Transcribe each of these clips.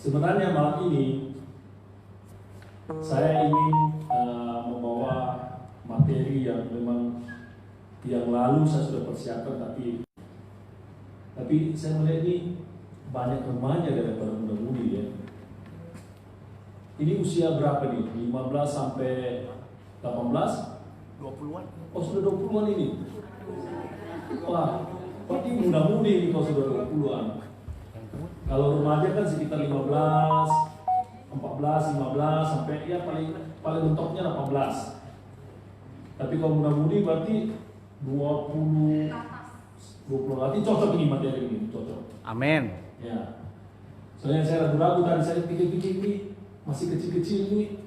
Sebenarnya malam ini saya ingin membawa materi yang memang yang lalu saya sudah persiapkan, tapi saya melihat ini banyak remaja daripada muda-mudi ya. Ini usia berapa nih? 15 sampai 18? 20-an. Oh sudah 20-an ini? Wah, berarti muda-mudi ini kalau sudah 20-an. Kalau remaja kan sekitar 15, 14, 15 sampai ya paling mentoknya 18. Tapi kalau muda-mudi berarti 20 berarti cocok ini materi ini, cocok. Amin. Ya. Soalnya saya ragu-ragu tadi, saya pikir-pikir ini masih kecil-kecil ini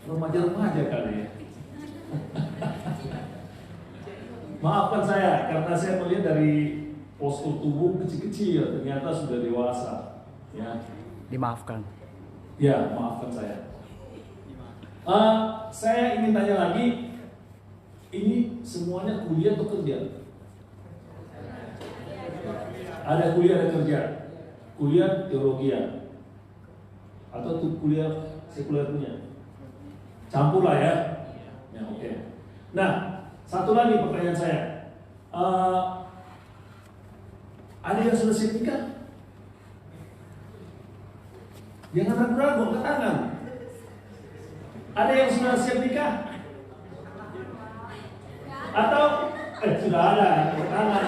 remaja-remaja kali ya. Maafkan saya karena saya melihat dari postur tubuh kecil-kecil, ternyata sudah dewasa. Ya. Dimaafkan. Ya, maafkan saya. Saya ingin tanya lagi, ini semuanya kuliah atau kerja? Ada kuliah, ada kerja. Kuliah teologi atau tuh kuliah sekuler punya? Campur lah ya. Ya oke. Nah, satu lagi pertanyaan saya. Ada yang sudah siap nikah? Jangan ragu-ragu, angkat tangan. Ada yang sudah siap nikah? Atau sudah ada, angkat tangan.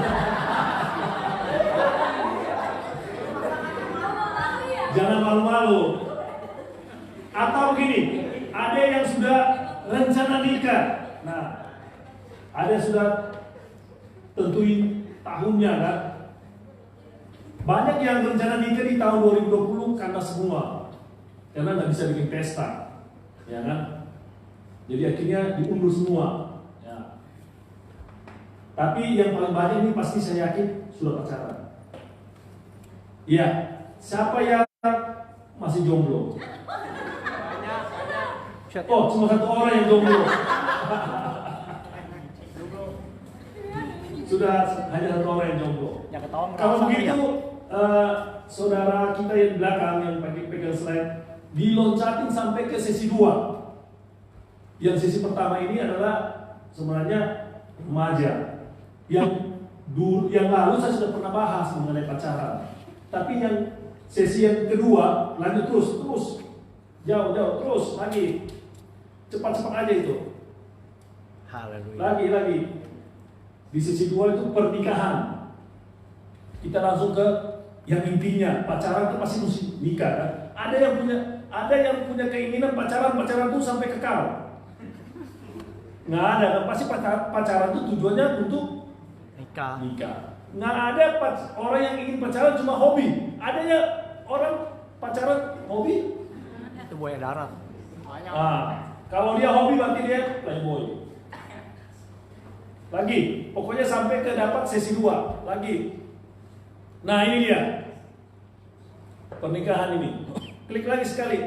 Jangan malu-malu. Atau begini, ada yang sudah rencana nikah. Nah, ada yang sudah tentuin tahunnya kan. Banyak yang rencana nikah di tahun 2020 karena semua, karena nggak bisa bikin pesta, ya kan? Jadi akhirnya diundur semua. Ya. Tapi yang paling banyak ini pasti saya yakin sudah pacaran. Iya, siapa yang masih jomblo? Oh, cuma satu orang yang jomblo. Sudah hanya satu orang yang jomblo. Kalau begitu, saudara kita yang di belakang yang pegang slide diloncatin sampai ke sesi 2. Yang sesi pertama ini adalah sebenarnya remaja. Yang lalu saya sudah pernah bahas mengenai pacaran. Tapi yang sesi yang kedua lanjut terus jauh terus lagi cepat aja itu. Haleluya. Lagi di sesi 2 itu pernikahan. Kita langsung ke yang intinya pacaran itu pasti mesti nikah kan? Ada yang punya keinginan pacaran tuh sampai kekal. Nggak ada kan? Pasti pacaran itu tujuannya untuk nikah. Nggak ada orang yang ingin pacaran cuma hobi. Adanya orang pacaran hobi? Itu buaya darat. Kalau dia hobi berarti dia playboy. Lagi, pokoknya sampai ke dapat sesi 2 lagi. Nah ini dia pernikahan ini. Klik lagi sekali.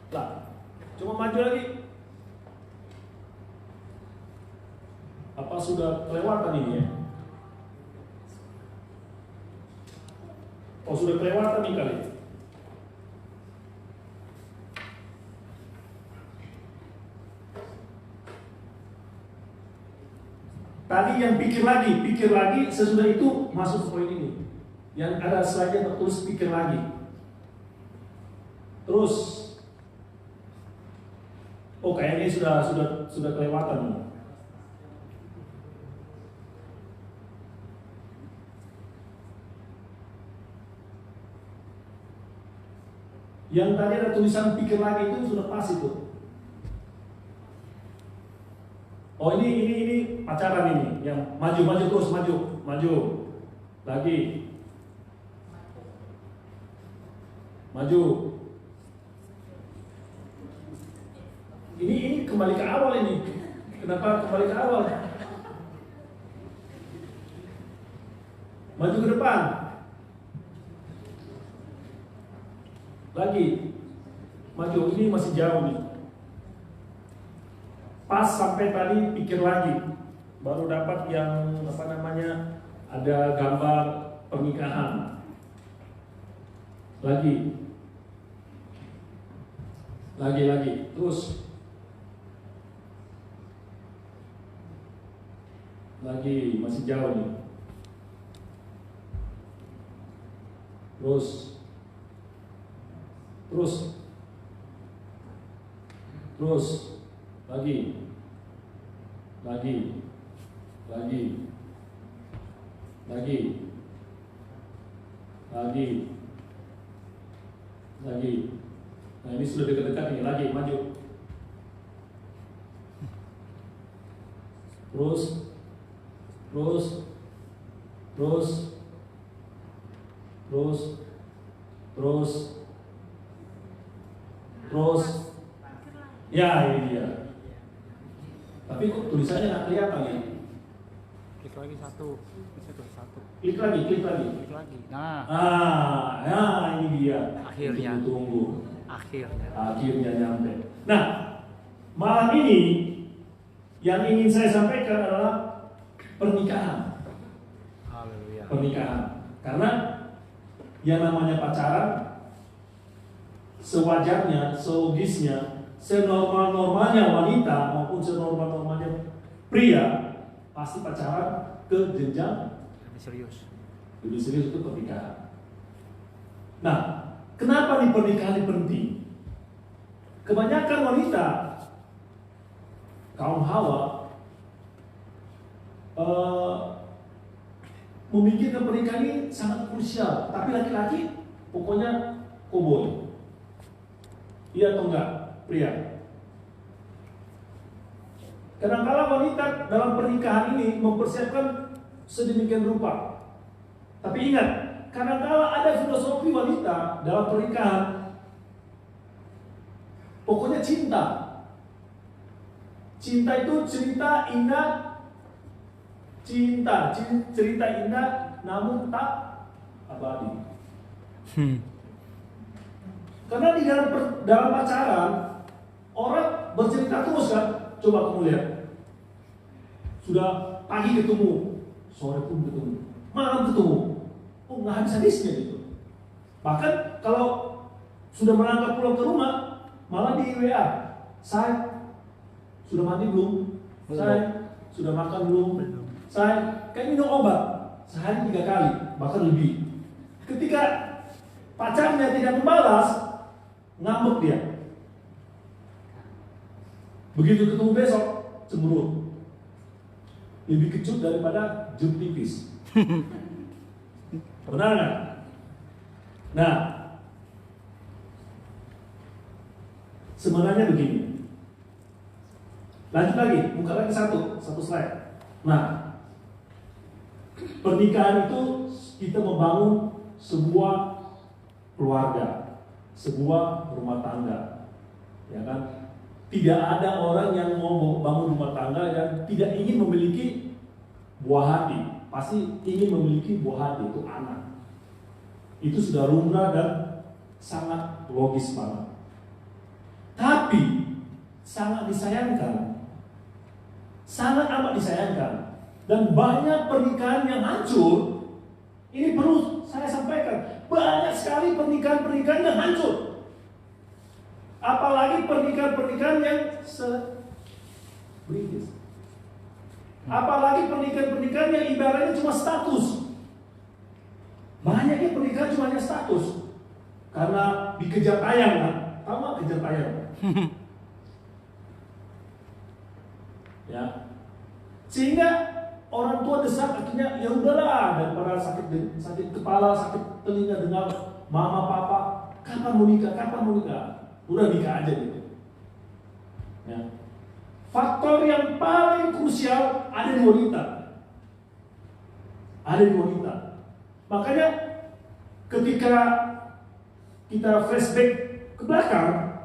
Lah, coba maju lagi. Apa sudah kelewatan ini ya? Oh sudah kelewatan nih kali. Tadi yang pikir lagi, sesudah itu masuk ke poin ini. Yang ada slide-nya tertulis pikir lagi. Terus, oh kayaknya sudah kelewatan. Yang tadi ada tulisan pikir lagi itu sudah pas itu. Oh ini pacaran ini, yang maju terus maju lagi, maju. Ini kembali ke awal ini. Kenapa kembali ke awal? Maju ke depan. Lagi, maju. Ini masih jauh nih. Pas sampai tadi pikir lagi, baru dapat yang ada gambar pernikahan. Lagi. Terus. Lagi, masih jauh nih. Terus. Lagi. Nah, ini sudah dekat-dekat nih, lagi maju. Terus. Ya, ini dia. Tapi kok tulisannya nggak kelihatan ya? Klik lagi satu. Satu. Klik lagi. Klik lagi. Nah, Ini dia. Akhirnya. Tunggu. akhirnya. Nyampe. Nah, malam ini yang ingin saya sampaikan adalah pernikahan. Haleluya. Karena yang namanya pacaran, sewajarnya, selogisnya, senormal-normalnya wanita maupun senormal-normalnya pria pasti pacaran ke jenjang lebih serius itu pernikahan. Nah, kenapa nih pernikahan ini penting? Kebanyakan wanita kaum Hawa memikirkan pernikahan ini sangat krusial, tapi laki-laki pokoknya koboi. Iya atau enggak, pria? Kadang-kala wanita dalam pernikahan ini mempersiapkan sedemikian rupa. Tapi ingat, kadang-kala ada filosofi wanita dalam pernikahan. Pokoknya cinta. Cinta itu cerita indah. Cerita indah namun tak abadi. Karena di dalam pacaran orang bercerita terus kan. Coba kamu lihat. Sudah pagi ketemu, sore pun ketemu, malam ketemu. Oh, nggak habis-habisnya gitu. Bahkan kalau sudah berangkat pulang ke rumah, malah di WA. Saya sudah mandi belum? Saya sudah makan belum? Saya kayak minum obat sehari 3 kali, bahkan lebih. Ketika pacarnya tidak membalas, ngambek dia. Begitu ketemu besok, cemberut. Lebih kecut daripada jeruk tipis. Benar nggak? Nah, sebenarnya begini. Lanjut lagi, buka lagi satu slide. Nah, pernikahan itu kita membangun sebuah keluarga, sebuah rumah tangga, ya kan? Tidak ada orang yang mau bangun rumah tangga yang tidak ingin memiliki buah hati. Pasti ingin memiliki buah hati, itu anak. Itu sudah lumrah dan sangat logis banget. Tapi sangat disayangkan, sangat amat disayangkan, dan banyak pernikahan yang hancur. Ini perlu saya sampaikan, banyak sekali pernikahan-pernikahan yang hancur. Apalagi pernikahan-pernikahan yang British. Apalagi pernikahan-pernikahan yang ibaratnya cuma status. Banyaknya pernikahan cuma hanya status. Karena dikejar tayang kan? Tahu nggak kejar tayang? Ya. Sehingga orang tua desak akhirnya ya udahlah, daripada sakit kepala, sakit telinga dengar mama papa kapan mau nikah, udah nikah aja gitu. Ya. Faktor yang paling krusial ada di wanita. Makanya ketika kita flashback ke belakang,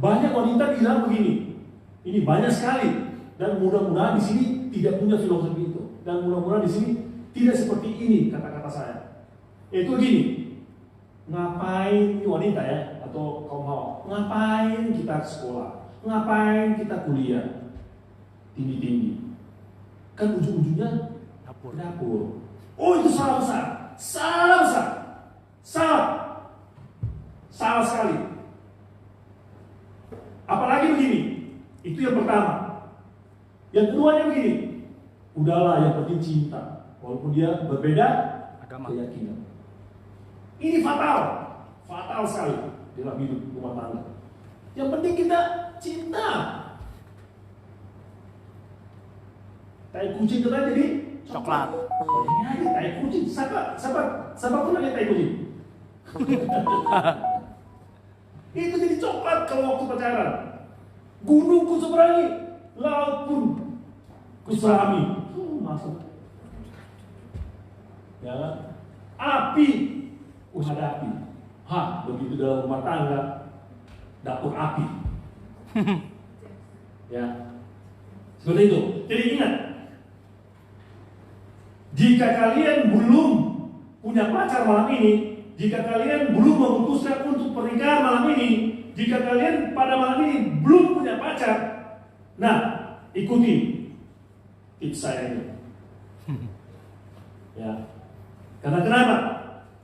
banyak wanita bilang begini, ini banyak sekali, dan mudah-mudahan di sini tidak punya filosofi itu, dan mudah-mudahan di sini tidak seperti ini kata-kata saya. Yaitu gini, ngapain ini wanita ya, atau kaum hawa, ngapain kita sekolah, ngapain kita kuliah tinggi-tinggi, kan ujung-ujungnya dapur. Oh, itu salah besar. Salah. Salah sekali. Apalagi begini. Itu yang pertama. Yang keduanya begini. Udahlah, yang penting cinta. Walaupun dia berbeda Agama. keyakinan. Ini fatal. Fatal sekali dalam hidup rumah tangga. Yang penting kita cinta. Tai kucing itu kan jadi Coklat. Oh ini aja tai kucing. Siapa pun lagi tai kucing. Itu jadi coklat kalau waktu pacaran. Gunung ku seberangi, laut pun ku selami. Masuk. Ya kan? Api ku hadapi. Begitu dalam rumah tangga, dapur api. Ya. Seperti itu. Jadi ingat, jika kalian belum punya pacar malam ini, jika kalian belum memutuskan untuk pernikahan malam ini, jika kalian pada malam ini belum punya pacar, nah, ikuti tips saya ini. Ya. Karena kenapa?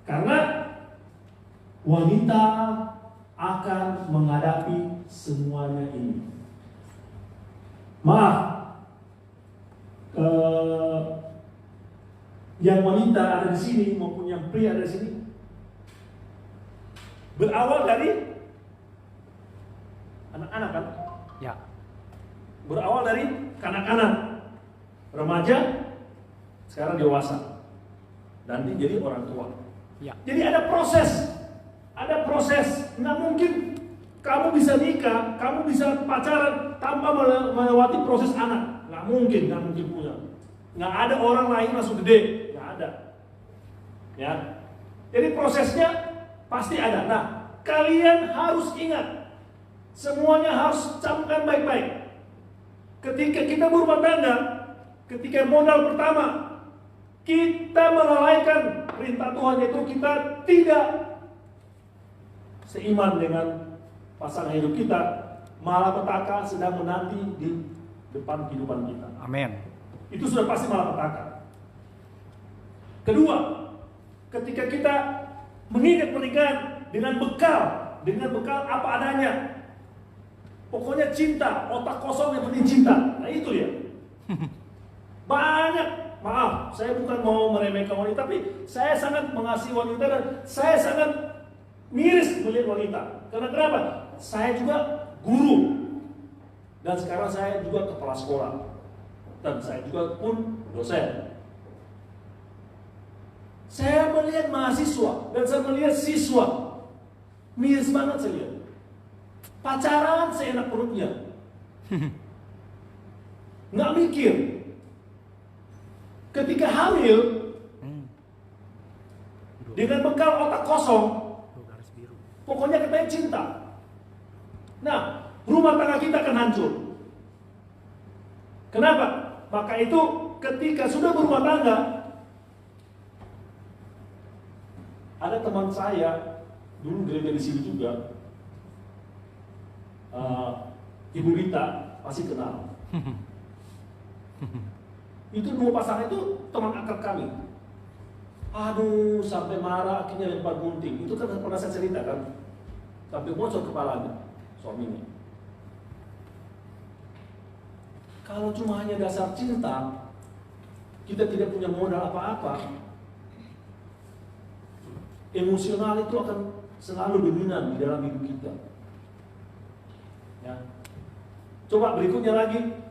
Karena wanita akan menghadapi semuanya ini. Maaf, yang wanita ada di sini maupun yang pria ada di sini berawal dari anak-anak kan? Ya. Berawal dari kanak-kanak, remaja, sekarang dewasa, dan jadi orang tua. Ya. Jadi ada proses. Nggak mungkin kamu bisa nikah, kamu bisa pacaran tanpa melewati proses anak. Nggak mungkin punya. Nggak ada orang lain langsung gede, nggak ada. Ya. Jadi prosesnya pasti ada. Nah, kalian harus ingat, semuanya harus camkan baik-baik. Ketika kita berumah tangga, ketika modal pertama, kita melalaikan perintah Tuhan, yaitu kita tidak seiman dengan pasangan hidup kita, malapetaka sedang menanti di depan kehidupan kita. Amin. Itu sudah pasti malapetaka. Kedua, ketika kita mengingat pernikahan dengan bekal apa adanya, pokoknya cinta, otak kosong yang penting cinta. Nah itu ya. Banyak, maaf, saya bukan mau meremehkan wanita, tapi saya sangat mengasihi wanita dan saya sangat miris melihat wanita. Karena kenapa? Saya juga guru dan sekarang saya juga kepala sekolah dan saya juga pun dosen. Saya melihat mahasiswa dan saya melihat siswa, miris banget saya lihat. Pacaran seenak perutnya, nggak mikir. Ketika hamil, dengan bekal otak kosong, pokoknya katanya cinta. Nah, rumah tangga kita akan hancur. Kenapa? Maka itu ketika sudah berumah tangga, ada teman saya dulu gereja di sini juga, Ibu Rita pasti kenal. Itu dua pasangan itu teman akrab kami. Aduh, sampai marah akhirnya lempar gunting. Itu kan pernah saya cerita kan, sampai bocor kepalanya suaminya. Kalau cuma hanya dasar cinta, kita tidak punya modal apa-apa, emosional itu akan selalu dominan di dalam hidup kita. Ya. Coba berikutnya lagi.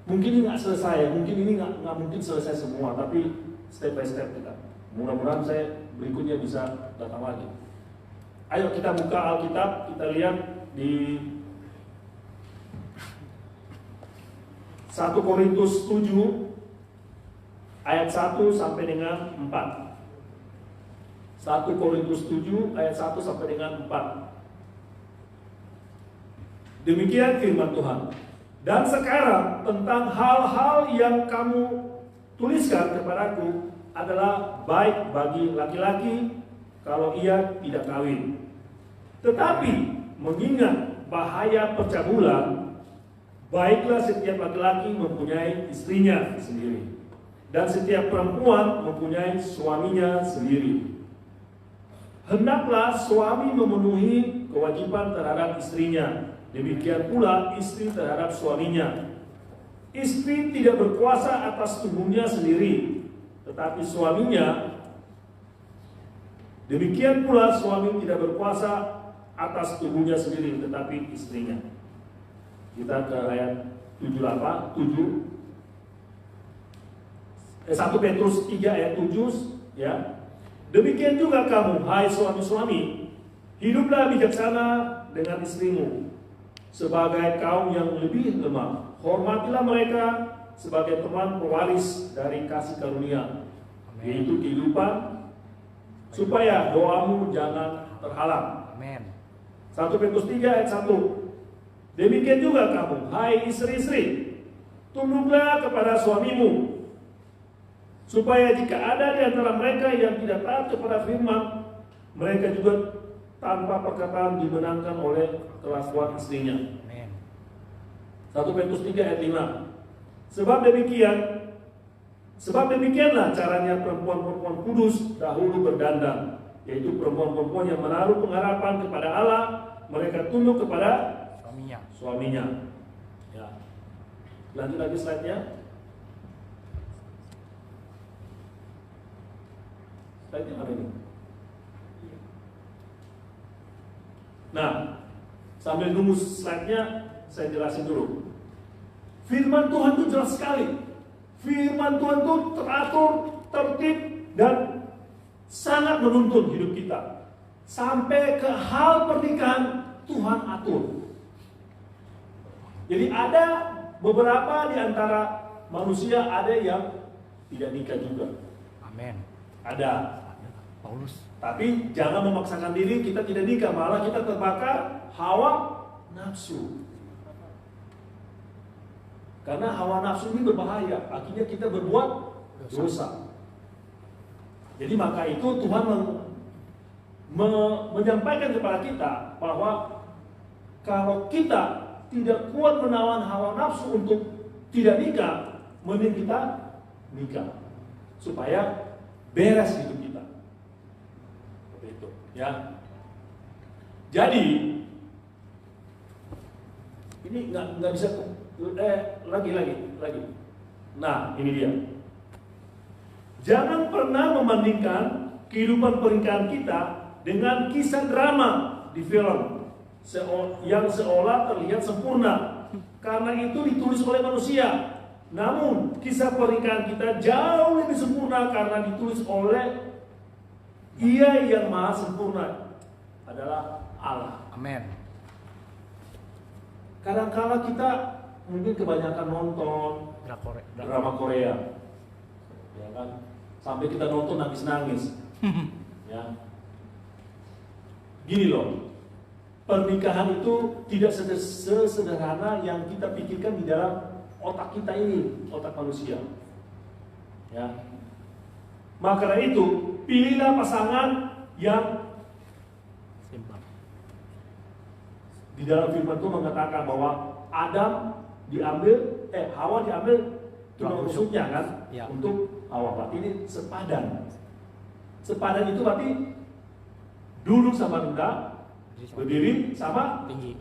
Mungkin ini nggak selesai, mungkin ini nggak mungkin selesai semua, tapi step by step kita. Mudah-mudahan saya berikutnya bisa datang lagi. Ayo kita buka Alkitab, kita lihat di 1 Korintus 7 ayat 1 sampai dengan 4. 1 Korintus 7 ayat 1 sampai dengan 4. Demikian firman Tuhan. Dan sekarang tentang hal-hal yang kamu tuliskan kepadaku adalah baik bagi laki-laki kalau ia tidak kawin. Tetapi mengingat bahaya percabulan, baiklah setiap laki-laki mempunyai istrinya sendiri. dan setiap perempuan mempunyai suaminya sendiri. Hendaklah suami memenuhi kewajiban terhadap istrinya, demikian pula istri terhadap suaminya. Istri tidak berkuasa atas tubuhnya sendiri, tetapi suaminya. Demikian pula suami tidak berkuasa atas tubuhnya sendiri, tetapi istrinya. Kita ke ayat 1 Petrus 3 ayat 7, ya. Demikian juga kamu, hai suami-suami, hiduplah bijaksana dengan istrimu sebagai kaum yang lebih lemah. Hormatilah mereka sebagai teman pewaris dari kasih karunia, yaitu kehidupan, supaya doamu jangan terhalang. Amin. 1 Petrus 3 ayat 1. Demikian juga kamu, hai istri-istri, tunduklah kepada suamimu, supaya jika ada di antara mereka yang tidak taat kepada firman, mereka juga tanpa perkataan dimenangkan oleh kelakuan istrinya. Amin. 1 Petrus 3 ayat 5. Sebab demikianlah caranya perempuan-perempuan kudus dahulu berdandan, yaitu perempuan-perempuan yang menaruh pengharapan kepada Allah, mereka tunduk kepada suaminya. Ya. Lanjut lagi slide-nya. Slide-nya mana ini? Nah, sambil nunggu slide-nya, saya jelasin dulu. Firman Tuhan itu jelas sekali. Firman Tuhan itu teratur, tertib, dan sangat menuntun hidup kita. Sampai ke hal pernikahan Tuhan atur. Jadi ada beberapa di antara manusia ada yang tidak nikah juga. Amin. Ada. Paulus. Tapi jangan memaksakan diri kita tidak nikah, malah kita terbakar hawa nafsu. Karena hawa nafsu ini berbahaya, akhirnya kita berbuat dosa. Jadi maka itu Tuhan menyampaikan kepada kita bahwa kalau kita tidak kuat menawan hawa nafsu untuk tidak nikah, mending kita nikah supaya beres hidup kita. Seperti itu, ya. Jadi ini nggak bisa lagi. Nah, ini dia. Jangan pernah membandingkan kehidupan pernikahan kita dengan kisah drama di film yang seolah terlihat sempurna karena itu ditulis oleh manusia. Namun kisah pernikahan kita jauh lebih sempurna karena ditulis oleh Ia yang maha sempurna, adalah Allah. Amin. Kadang-kala kita mungkin kebanyakan nonton drama Korea, ya kan? Sampai kita nonton nangis-nangis. Ya. Gini loh, pernikahan itu tidak sesederhana yang kita pikirkan di dalam otak kita ini, otak manusia. Ya. Maka dari itu, pilihlah pasangan yang Simpel. di dalam firman Tuhan mengatakan bahwa Hawa diambil tulang rusuknya kan, ya, untuk Hawa. Berarti ini sepadan. Sepadan itu berarti duduk sama rendah, berdiri sama tinggi.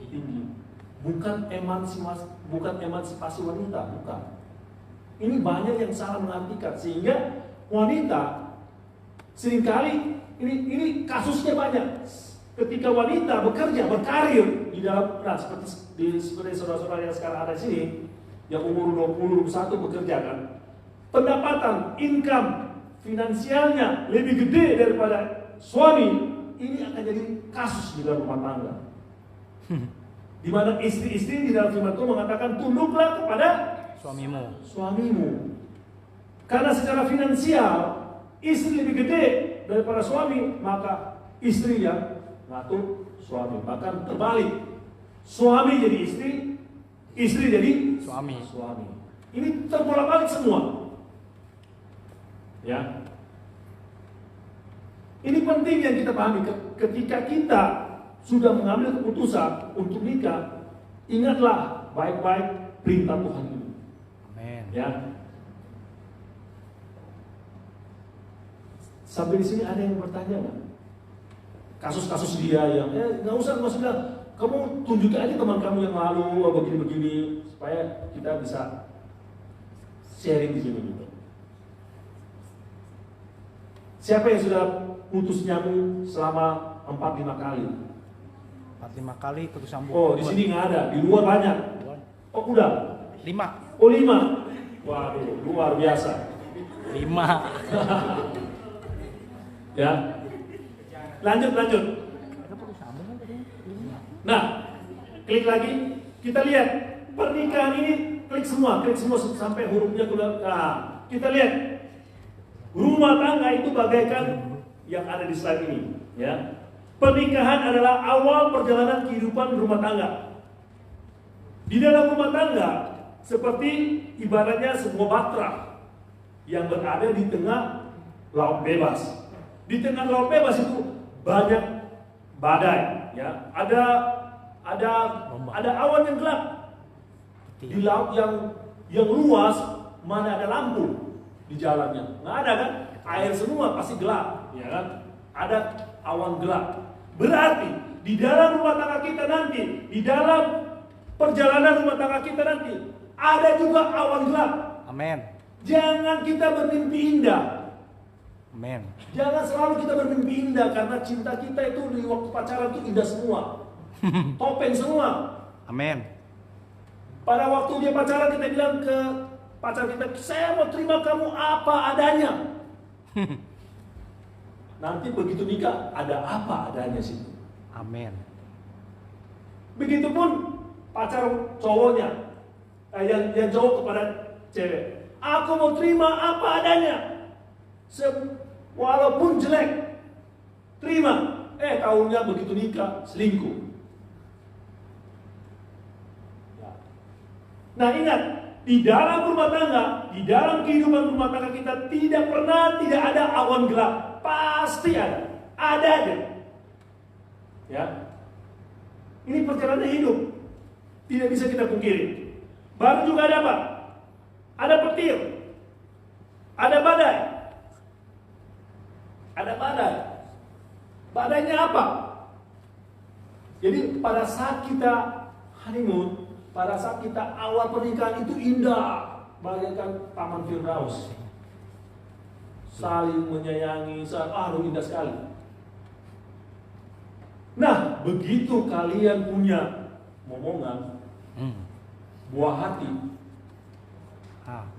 Bukan emansipasi wanita, bukan. Ini banyak yang salah mengartikan sehingga wanita seringkali ini kasusnya banyak. Ketika wanita bekerja, berkarir di dalam, seperti saudara-saudara yang sekarang ada di sini, yang umur 20-21 bekerja kan, pendapatan, income, finansialnya lebih gede daripada suami, ini akan jadi kasus di dalam rumah tangga. Di mana istri-istri di dalam firman Tuhan mengatakan tunduklah kepada suamimu. Karena secara finansial istri lebih gede daripada suami, maka istri yang ngatur suami. Bahkan terbalik, suami jadi istri, istri jadi suami. Ini terbolak-balik semua. Ya. Ini penting yang kita pahami. Ketika kita sudah mengambil keputusan untuk nikah, ingatlah baik-baik perintah Tuhan ini. Amin. Ya. Sampai di sini ada yang bertanya nggak? Kasus-kasus dia yang nggak usah bilang, kamu tunjukin aja teman kamu yang lalu begini-begini supaya kita bisa sharing di sini gitu. Siapa yang sudah putus nyambung selama 4-5 kali? 4-5 kali putus sambung. Oh, di sini nggak ada, di luar banyak. Oh, udah? 5. Oh, 5. Waduh, luar biasa. 5. Ya. Lanjut. Nah, klik lagi, kita lihat pernikahan ini, klik semua sampai hurufnya keluar. Nah, kita lihat rumah tangga itu bagaikan yang ada di slide ini, ya. Pernikahan adalah awal perjalanan kehidupan rumah tangga. Di dalam rumah tangga seperti ibaratnya sebuah bahtera yang berada di tengah laut bebas. Di tengah laut bebas itu banyak badai, ya. Ada awan yang gelap. Di laut yang luas mana ada lampu di jalannya? Nggak ada kan? Air semua pasti gelap, ya kan? Ada awan gelap. Berarti di dalam rumah tangga kita nanti, di dalam perjalanan rumah tangga kita nanti, ada juga awan gelap. Amin. Jangan kita bermimpi indah. Amin. Jangan selalu kita bermimpi indah, karena cinta kita itu di waktu pacaran itu indah semua. Topeng semua. Amin. Pada waktu dia pacaran kita bilang ke pacar kita, saya mau terima kamu apa adanya. Nanti begitu nikah, ada apa adanya sih. Amin. Begitupun pacar cowoknya, yang cowok kepada cewek, aku mau terima apa adanya, walaupun jelek, terima. Tahunya begitu nikah, selingkuh. Nah, ingat, di dalam rumah tangga, di dalam kehidupan rumah tangga kita tidak ada awan gelap. Pasti ada aja. Ya, ini perjalanan hidup, tidak bisa kita pungkiri. Baru juga ada apa? Ada petir, ada badai. Badainya apa? Jadi pada saat kita honeymoon, pada saat kita awal pernikahan itu indah, bagaikan taman Firdaus, saling menyayangi, indah sekali. Nah, begitu kalian punya momongan, buah hati.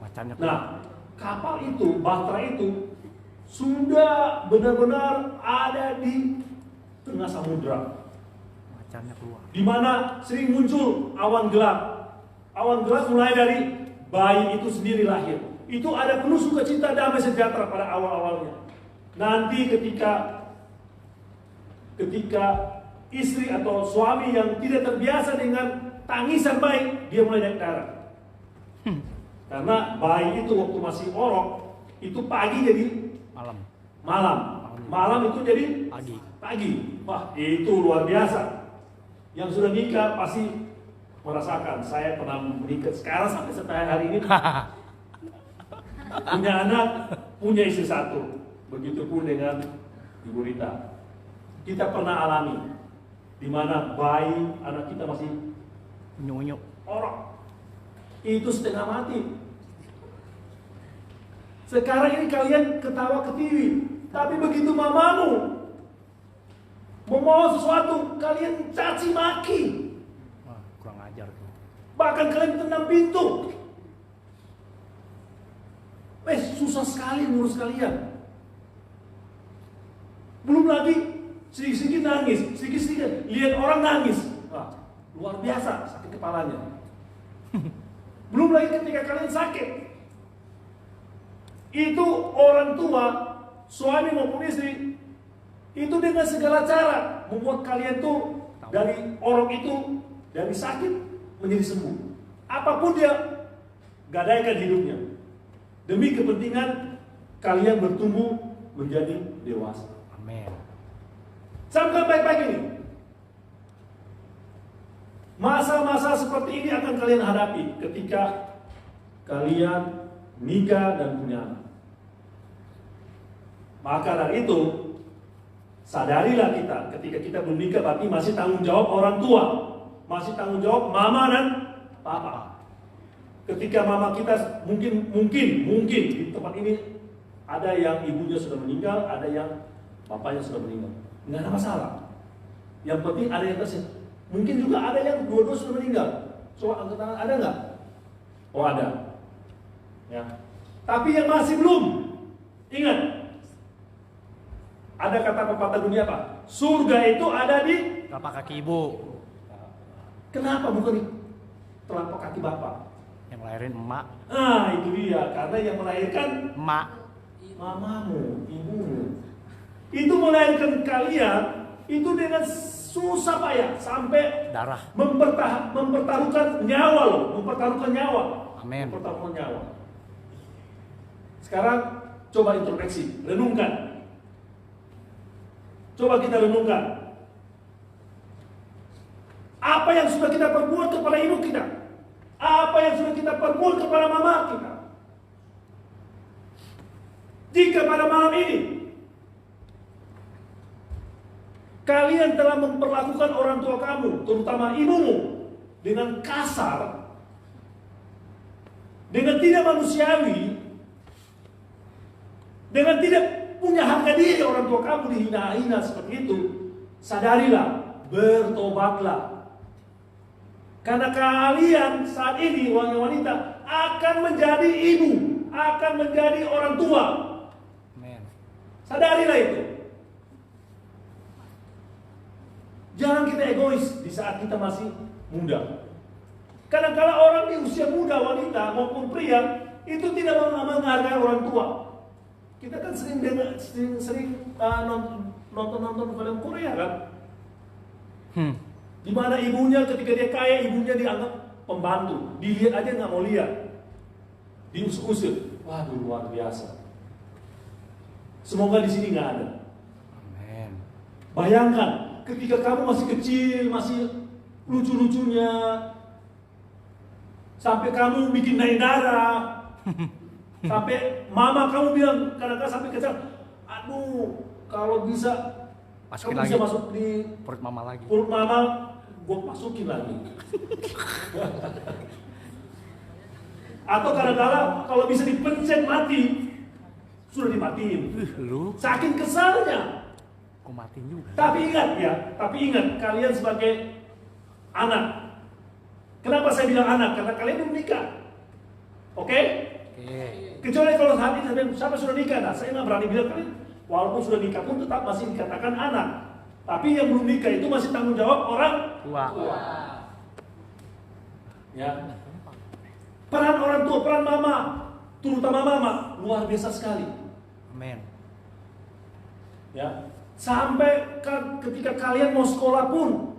Macannya. Nah, kapal itu, bahtera itu sudah benar-benar ada di tengah samudra. Macannya keluar. Di mana sering muncul awan gelap. Awan gelap mulai dari bayi itu sendiri lahir. Itu ada penuh sukacita, damai sejahtera pada awal-awalnya. Nanti ketika istri atau suami yang tidak terbiasa dengan tangisan bayi, dia mulai naik darah. Karena bayi itu waktu masih orok, itu pagi jadi malam itu jadi pagi. Wah, itu luar biasa. Yang sudah nikah pasti merasakan. Saya pernah menikah sekarang sampai hari ini. Punya anak, punya istri satu. Begitupun dengan Ibu Rita. Kita pernah alami di mana bayi anak kita masih Unyu-unyu. orok. Itu setengah mati. Sekarang ini kalian ketawa ketiwi, tapi begitu mamamu mau sesuatu, kalian caci maki. Wah, kurang ajar tuh. Bahkan kalian tendang pintu. Susah sekali ngurus kalian. Belum lagi sedikit-sedikit nangis, sedikit-sedikit lihat orang nangis. Wah, luar biasa sakit kepalanya. Belum lagi ketika kalian sakit. Itu orang tua, suami maupun istri, itu dengan segala cara membuat kalian tuh dari orang itu, dari sakit menjadi sembuh. Apapun dia gadaikan hidupnya, demi kepentingan kalian bertumbuh menjadi dewasa. Amin. Camkan baik-baik ini. Masa-masa seperti ini akan kalian hadapi ketika kalian nikah dan punya anak. Maka dari itu, sadarilah kita ketika kita menikah berarti masih tanggung jawab orang tua, masih tanggung jawab mama dan papa. Ketika mama kita mungkin di tempat ini ada yang ibunya sudah meninggal, ada yang bapaknya sudah meninggal, nggak ada masalah. Yang penting ada yang tersisa. Mungkin juga ada yang dua-dua sudah meninggal. Coba angkat tangan, ada nggak? Oh ada. Ya. Tapi yang masih belum, ingat. Ada kata pepatah dunia apa? Surga itu ada di Telapak kaki ibu. Kenapa bukan di telapak kaki bapak? Yang ngelahirin emak. Nah itu dia, karena yang melahirkan Emak. mamamu, ibumu. Itu melahirkan kalian itu dengan susah payah sampai Darah. mempertaruhkan nyawa loh, mempertaruhkan nyawa. Amin. Mempertaruhkan nyawa. Sekarang coba introspeksi, renungkan. Coba kita renungkan. Apa yang sudah kita perbuat kepada ibu kita? Apa yang sudah kita perbuat kepada mama kita? Jika pada malam ini kalian telah memperlakukan orang tua kamu, terutama ibumu, dengan kasar, dengan tidak manusiawi, dengan tidak punya harga diri, orang tua kamu dihina-hina seperti itu, sadarilah, bertobatlah. Karena kalian saat ini wanita akan menjadi ibu, akan menjadi orang tua. Amin. Sadarilah itu. Jangan kita egois di saat kita masih muda. Kadang-kadang orang di usia muda, wanita maupun pria, itu tidak menghargai orang tua. Kita kan sering nonton film Korea kan? Di mana ibunya ketika dia kaya, ibunya dianggap pembantu, dilihat aja nggak mau lihat, diusir-usir. Waduh luar biasa. Semoga di sini nggak ada. Amin. Bayangkan ketika kamu masih kecil, masih lucu-lucunya, sampai kamu bikin naik darah, sampai mama kamu bilang kadang-kadang sampai kecil, aduh kalau bisa Masukin kamu lagi. bisa masuk di Perut mama lagi. perut mama, gue masukin lagi. Atau kadang-kadang kalau bisa dipencet mati, sudah dimatiin. Lu Saking kesalnya. kok matiin juga. Tapi ingat kalian sebagai anak. Kenapa saya bilang anak? Karena kalian belum nikah. Oke? Oke. Kecuali kalau saat ini sampai sudah nikah, nah saya nggak berani bilang kalian. Walaupun sudah nikah pun tetap masih dikatakan anak. Tapi yang belum nikah itu masih tanggung jawab orang Tua. Ya. Peran orang tua, peran mama, terutama mama, luar biasa sekali. Amin. Ya. Sampai ketika kalian mau sekolah pun,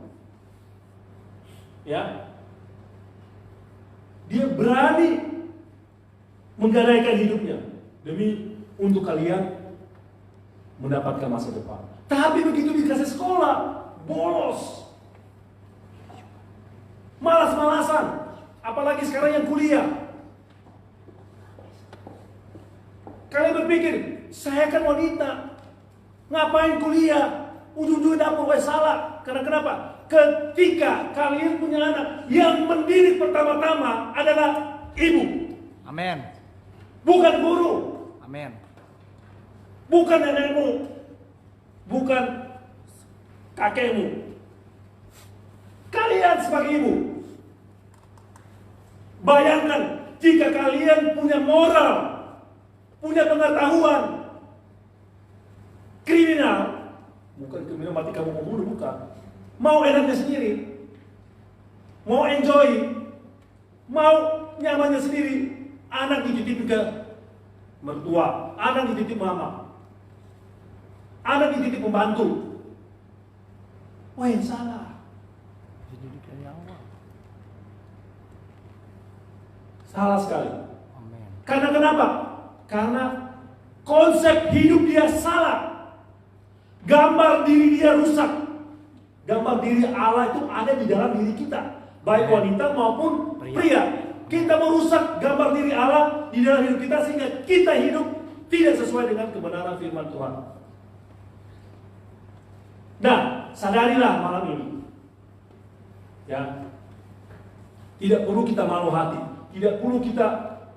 ya, dia berani menggadaikan hidupnya demi untuk kalian mendapatkan masa depan. Tapi begitu dikasih sekolah, bolos, malas-malasan, apalagi sekarang yang kuliah. Kalian berpikir, saya kan wanita, ngapain kuliah? Ujung-ujungnya dapur salah. Karena kenapa? Ketika kalian punya anak, yang mendidik pertama-tama adalah ibu. Amin. Bukan guru, Amin. bukan nenekmu, bukan kakekmu. Kalian sebagai ibu. Bayangkan jika kalian punya moral, punya pengetahuan kriminal, bukan kriminal mati kamu mau bunuh, bukan. Mau enaknya sendiri, mau enjoy, mau nyamannya sendiri, anak dititip ke mertua, anak dititip mama, anak dititip pembantu. Wah yang salah. Dididik dari awal. Salah sekali. Amin. Karena kenapa? Karena konsep hidup dia salah. Gambar diri dia rusak. Gambar diri Allah itu ada di dalam diri kita, baik wanita maupun pria. Kita merusak gambar diri Allah di dalam hidup kita sehingga kita hidup tidak sesuai dengan kebenaran firman Tuhan. Nah, sadarilah malam ini. Ya. Tidak perlu kita malu hati, tidak perlu kita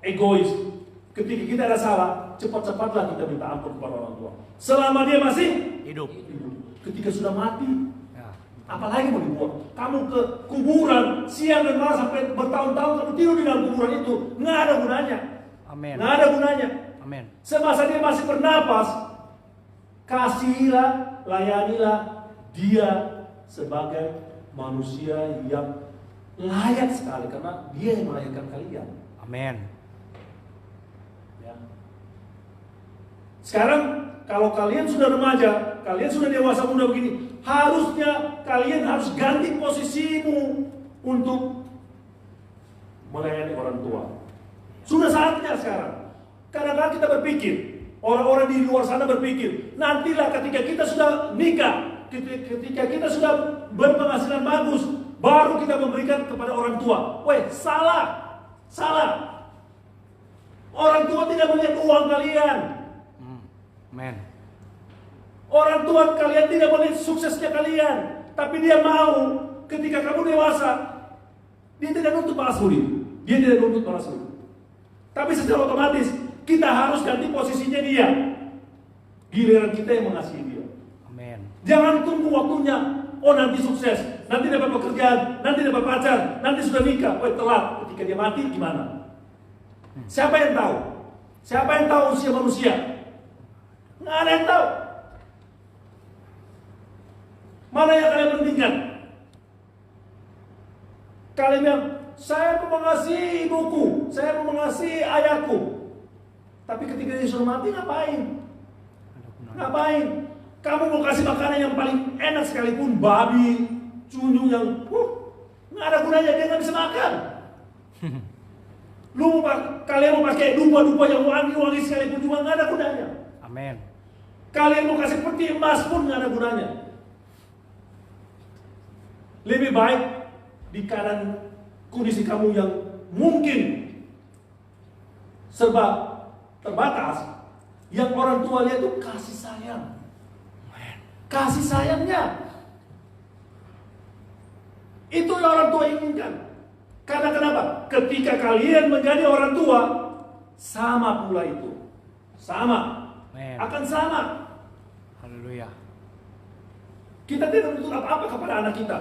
egois. Ketika kita ada salah, cepat-cepatlah kita minta ampun kepada orang tua. Selama dia masih Hidup. ketika sudah mati, Ya. apalagi mau dibuat? Kamu ke kuburan siang dan malam sampai bertahun-tahun kamu tidur di dalam kuburan itu, nggak ada gunanya. Amin. Nggak ada gunanya. Amin. Semasa dia masih bernapas, kasihilah, layanilah dia sebagai manusia yang layak sekali karena dia yang melahirkan kalian. Amin. Ya. Sekarang kalau kalian sudah remaja, kalian sudah dewasa muda begini, harusnya kalian harus ganti posisimu untuk melayani orang tua. Sudah saatnya sekarang. Kadang-kadang kita berpikir, orang-orang di luar sana berpikir, nantilah ketika kita sudah nikah, ketika kita sudah berpenghasilan bagus, baru kita memberikan kepada orang tua. Weh, salah. Salah. Orang tua tidak melihat uang kalian. Amin. Orang tua kalian tidak melihat suksesnya kalian. Tapi dia mau ketika kamu dewasa, dia tidak nuntut balas budi. Dia tidak nuntut balas budi. Tapi secara otomatis kita harus ganti posisinya dia. Giliran kita yang mengasihi dia. Amin. Jangan tunggu waktunya. Oh nanti sukses, nanti dapat pekerjaan, nanti dapat pacar, nanti sudah nikah. Oh telat. Ketika dia mati gimana? Siapa yang tahu? Siapa yang tahu usia manusia? Nggak ada yang tahu. Mana yang kalian pentingkan? Kalian bilang, saya mengasihi ibuku, saya mengasihi ayahku. Tapi ketika dia sudah mati ngapain? Ngapain? Kamu mau kasih makanan yang paling enak sekalipun, babi, cunyu yang nggak ada gunanya, dia nggak bisa makan. Kalian mau pakai dupa-dupa yang wangi-wangi sekalipun juga nggak ada gunanya. Amin. Kalian mau kasih peti emas pun nggak ada gunanya. Lebih baik di keadaan kondisi kamu yang mungkin serba terbatas, yang orang tua lihat itu kasih sayang. Kasih sayangnya. Itu yang orang tua inginkan. Karena kenapa? Ketika kalian menjadi orang tua, sama pula itu. Sama. Amin. Akan sama. Haleluya. Kita tidak menuntut apa-apa kepada anak kita.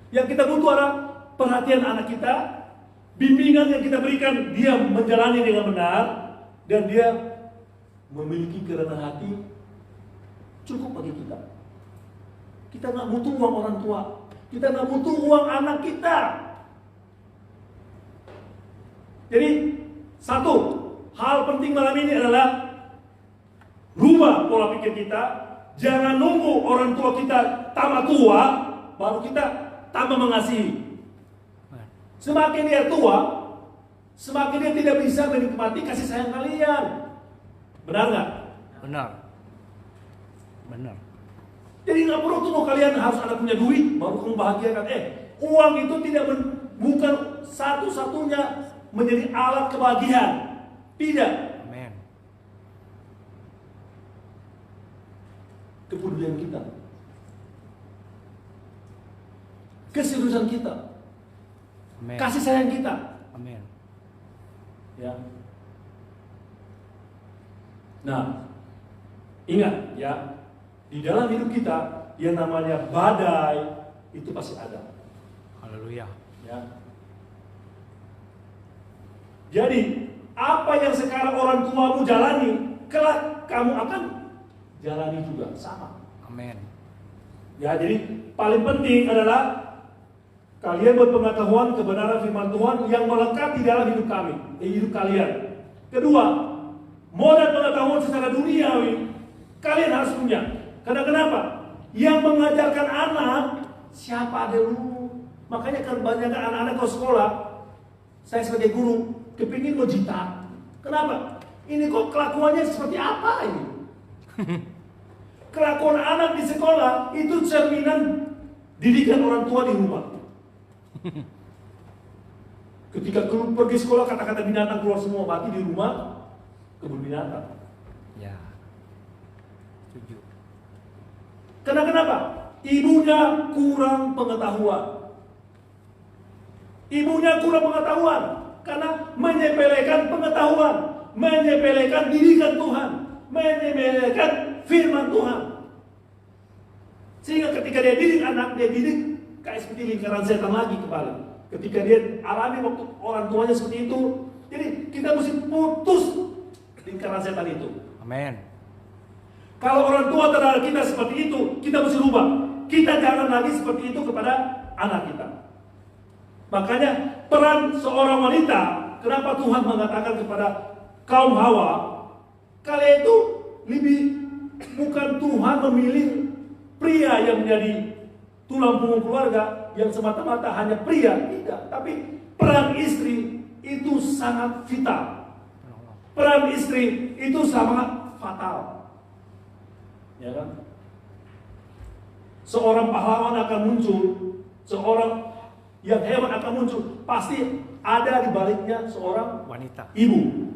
Yang kita butuh adalah perhatian anak kita, bimbingan yang kita berikan, dia menjalani dengan benar, dan dia memiliki kerendahan hati, cukup bagi kita. Kita nggak butuh uang orang tua, kita nggak butuh uang anak kita. Jadi satu hal penting malam ini adalah rubah pola pikir kita. Jangan nunggu orang tua kita tambah tua baru kita tambah mengasihi. Semakin dia tua, semakin dia tidak bisa menikmati kasih sayang kalian. Benar nggak? Benar. Benar. Jadi nggak perlu tunggu kalian harus ada punya duit baru kamu bahagiakan. Uang itu tidak bukan satu-satunya menjadi alat kebahagiaan. Tidak. Amin. Kepedulian kita, keseriusan kita, Amin. kasih sayang kita. Amin. Ya. Nah, ingat ya, di dalam hidup kita yang namanya badai itu pasti ada. Haleluya. Ya. Jadi, apa yang sekarang orang tuamu jalani, kelak kamu akan jalani juga sama. Amin. Ya, jadi paling penting adalah kalian berpengetahuan kebenaran firman Tuhan yang melekat di dalam hidup kami, hidup kalian. Kedua, modal pengetahuan secara duniawi kalian harus punya. Karena kenapa? Yang mengajarkan anak siapa ada dulu. Makanya kebanyakan anak-anak ke sekolah, saya sebagai guru kepingin menjitak. Kenapa? Ini kok kelakuannya seperti apa ini? Kelakuan anak di sekolah itu cerminan didikan orang tua di rumah. Ketika pergi sekolah kata-kata binatang keluar semua, mati di rumah. kebun binatang. Ya. Setuju. Kenapa? Ibunya kurang pengetahuan. Ibunya kurang pengetahuan karena menyepelekan pengetahuan, menyepelekan didikan Tuhan, menyepelekan firman Tuhan. Sehingga ketika dia didik anak, dia didik kayak seperti lingkaran setan lagi kepala. Ketika dia alami waktu orang tuanya seperti itu, jadi kita mesti putus lingkaran setan itu. Amin. Kalau orang tua terhadap kita seperti itu, kita mesti rubah. Kita jangan lagi seperti itu kepada anak kita. Makanya peran seorang wanita, kenapa Tuhan mengatakan kepada kaum Hawa, kalian itu lebih, bukan Tuhan memilih pria yang menjadi tulang punggung keluarga yang semata-mata hanya pria, tidak. Tapi peran istri itu sangat vital. Peran istri itu sangat fatal. Ya kan? Seorang pahlawan akan muncul, seorang yang hebat akan muncul, pasti ada di baliknya seorang Wanita. ibu.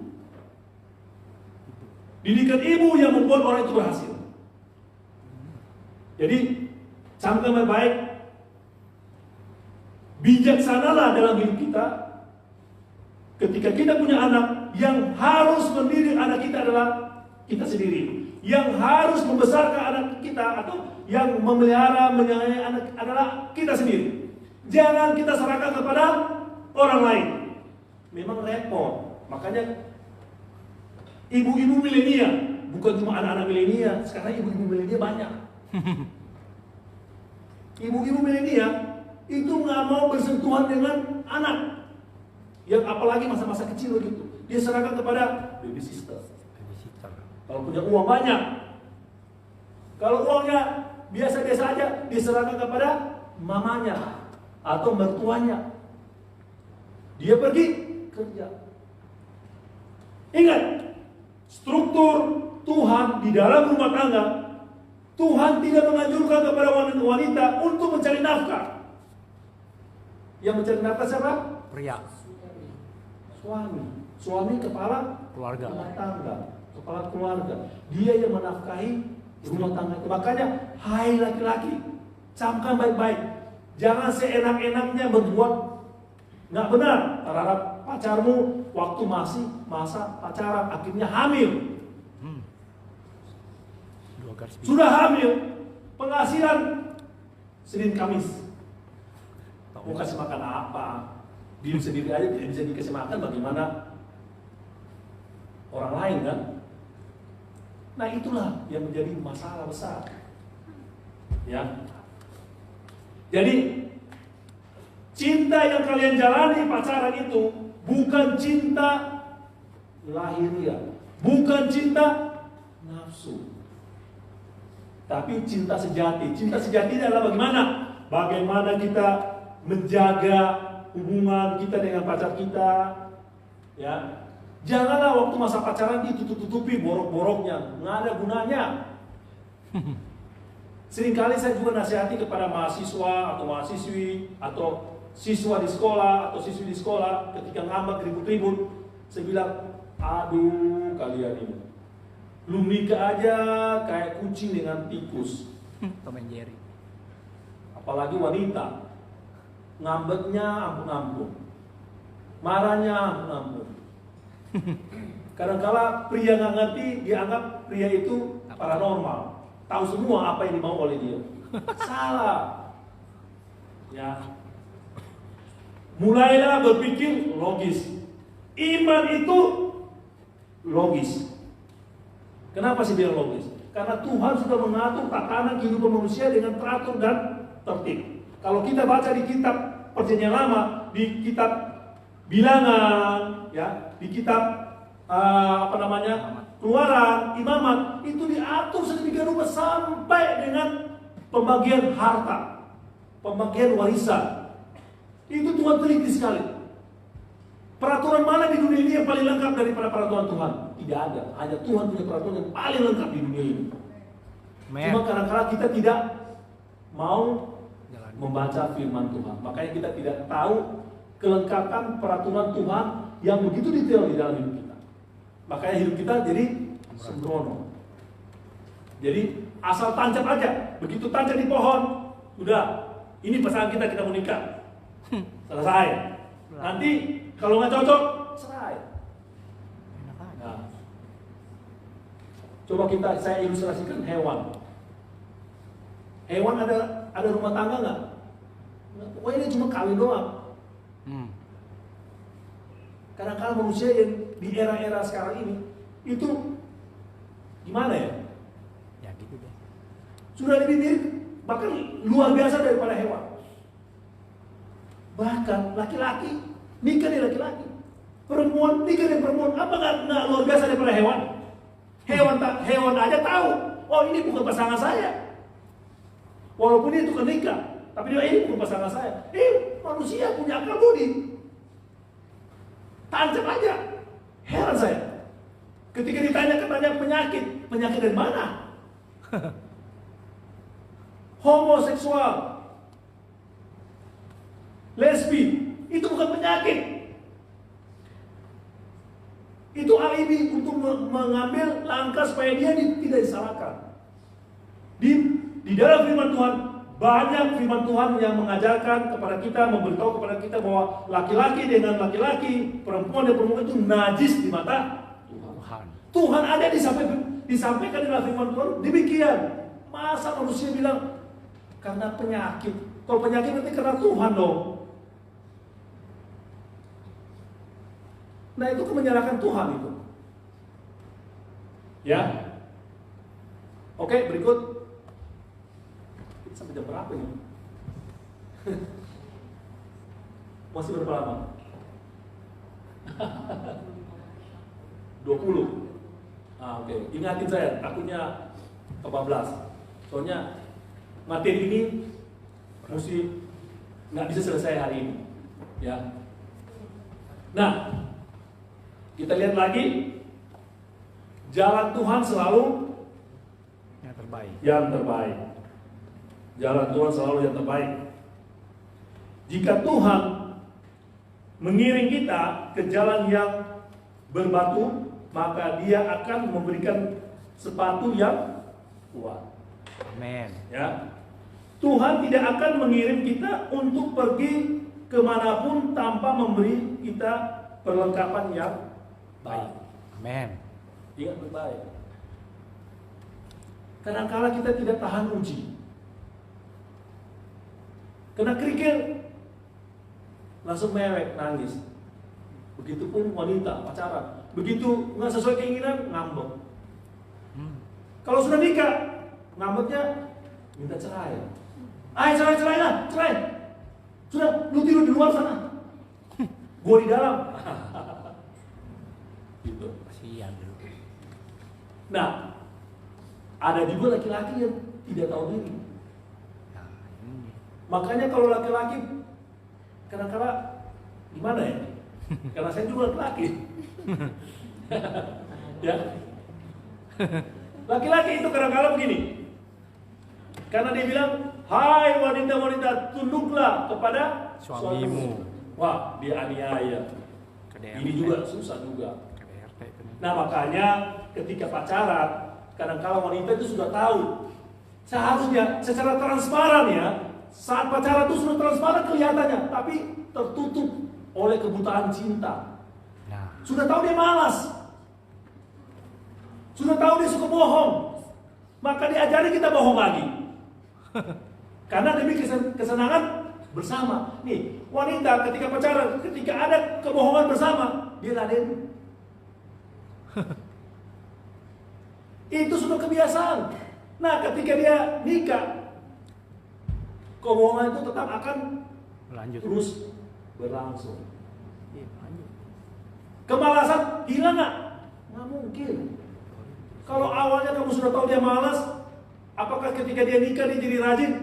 Didikan ibu yang membuat orang itu berhasil. Jadi, camkan baik-baik, bijaksanalah dalam hidup kita. Ketika kita punya anak, yang harus mendidik anak kita adalah kita sendiri. Yang harus membesarkan anak kita atau yang memelihara, menyayangi anak adalah kita sendiri. Jangan kita serahkan kepada orang lain. Memang repot. Makanya ibu-ibu milenial, bukan cuma anak-anak milenial, sekarang ibu-ibu milenial banyak. Ibu-ibu milenial itu nggak mau bersentuhan dengan anak, yang apalagi masa-masa kecil begitu. Dia serahkan kepada baby sister. Kalau punya uang banyak, kalau uangnya biasa-biasa aja, diserahkan kepada mamanya atau mertuanya. Dia pergi kerja. Ingat, struktur Tuhan di dalam rumah tangga, Tuhan tidak menganjurkan kepada wanita untuk mencari nafkah. Yang mencari nafkah siapa? Pria. Suami. Suami kepala Keluarga. rumah tangga, kepala keluarga. Dia yang menafkahi rumah tangga itu. Makanya, hai laki-laki, camkan baik-baik. Jangan seenak-enaknya berbuat nggak benar terhadap pacarmu waktu masih masa pacaran, akhirnya hamil. Sudah hamil, penghasilan Senin Kamis. Mau kasih makan apa? Diri sendiri aja tidak bisa dikasih makan, bagaimana orang lain kan? Nah itulah yang menjadi masalah besar. Ya. Jadi cinta yang kalian jalani pacaran itu bukan cinta lahiriah, bukan cinta nafsu, tapi cinta sejati. Cinta sejati adalah bagaimana? Bagaimana kita menjaga hubungan kita dengan pacar kita, ya. Janganlah waktu masa pacaran ditutup-tutupi borok-boroknya, nggak ada gunanya. Seringkali saya juga nasihati kepada mahasiswa atau mahasiswi atau siswa di sekolah atau siswi di sekolah ketika ngambek ribut-ribut, saya bilang, aduh kalian ini, lu nikah aja kayak kucing dengan tikus. Tom and Jerry. Apalagi wanita, ngambeknya ampun-ampun, marahnya ampun-ampun. Kadang-kala pria nggak ngerti, dianggap pria itu paranormal, tahu semua apa yang dimau oleh dia. Salah. Ya. Mulailah berpikir logis. Iman itu logis. Kenapa sih bilang logis? Karena Tuhan sudah mengatur tatanan kehidupan manusia dengan teratur dan tertib. Kalau kita baca di kitab Perjanjian Lama, di kitab Bilangan, ya, di kitab Keluaran, Imamat, itu diatur sedemikian rupa sampai dengan pembagian harta, pembagian warisan. Itu Tuhan teliti sekali. Peraturan mana di dunia ini yang paling lengkap daripada peraturan Tuhan? Tidak ada. Hanya Tuhan punya peraturan yang paling lengkap di dunia ini. Cuma kadang-kadang kita tidak mau membaca firman Tuhan. Makanya kita tidak tahu kelengkapan peraturan Tuhan yang begitu detail di dalam hidup kita. Makanya hidup kita jadi sembrono. Jadi asal tancap aja, begitu tancap di pohon, udah, ini pasangan kita mau nikah. Selesai. Nanti kalau nggak cocok, cerai. Nah, coba saya ilustrasikan hewan. Hewan ada rumah tangga nggak? Pokoknya ini cuma kawin doang. Kadang-kadang manusia yang di era-era sekarang ini itu gimana ya? Ya gitu deh. Sudah lebih mirip, bahkan luar biasa daripada hewan. Bahkan laki-laki nikah dengan laki-laki, perempuan nikah dengan perempuan. Apa nggak luar biasa daripada hewan? Hewan aja tahu, oh ini bukan pasangan saya. Walaupun dia tukang nikah, tapi dia ini bukan pasangan saya. Manusia punya akal budi. Tancap aja. Heran saya. Ketika ditanya penyakit dari mana? Homoseksual, lesbi, itu bukan penyakit. Itu alibi untuk mengambil langkah supaya dia tidak disalahkan. Di dalam firman Tuhan, banyak firman Tuhan yang mengajarkan kepada kita, memberitahu kepada kita bahwa laki-laki dengan laki-laki, perempuan dan perempuan itu najis di mata Tuhan. Tuhan ada disampaikan dalam firman Tuhan demikian. Masa manusia bilang karena penyakit? Kalau penyakit berarti karena Tuhan dong. Nah itu menyalahkan Tuhan itu. Ya. Oke, berikut. Sampai jam berapa ini? Masih berapa lama? 20. Oke. Ingatin saya, takutnya kebablas. Soalnya materi ini mesti nggak bisa selesai hari ini. Ya. Nah, kita lihat lagi. Jalan Tuhan selalu yang terbaik. Yang terbaik. Jalan Tuhan selalu yang terbaik. Jika Tuhan mengiring kita ke jalan yang berbatu, maka Dia akan memberikan sepatu yang kuat. Amin. Ya, Tuhan tidak akan mengirim kita untuk pergi kemanapun tanpa memberi kita perlengkapan yang baik. Amin. Ingat baik. Kadang-kala kita tidak tahan uji. Kena kerikil, langsung mewek, nangis. Begitupun wanita pacaran, begitu nggak sesuai keinginan, ngambek. Kalau sudah nikah, ngambeknya minta cerai. Cerai lah, cerai. Sudah, lu tidur di luar sana, gua di dalam. Gitu. Kasihan dulu. Nah, ada juga laki-laki yang tidak tahu diri. Makanya kalau laki-laki kadang-kadang gimana ya? Karena saya juga laki-laki. Ya. Laki-laki itu kadang-kadang begini. Karena dia bilang, "Hai wanita-wanita, tunduklah kepada Suamimu." Wah, dia aniaya. Ini juga susah juga. Nah, makanya ketika pacaran, kadang-kadang wanita itu sudah tahu. Seharusnya secara transparan ya. Saat pacaran itu sudah transparan kelihatannya, tapi tertutup oleh kebutaan cinta. Sudah tahu dia malas, sudah tahu dia suka bohong, maka diajari kita bohong lagi. Karena demi kesenangan bersama. Nih, wanita ketika pacaran, ketika ada kebohongan bersama, dia laden. Itu sudah kebiasaan. Nah, ketika dia nikah, kebohongan itu tetap akan terus berlangsung. Kemalasan hilang nggak? Nggak mungkin. Kalau awalnya kamu sudah tahu dia malas, apakah ketika dia nikah dia jadi rajin?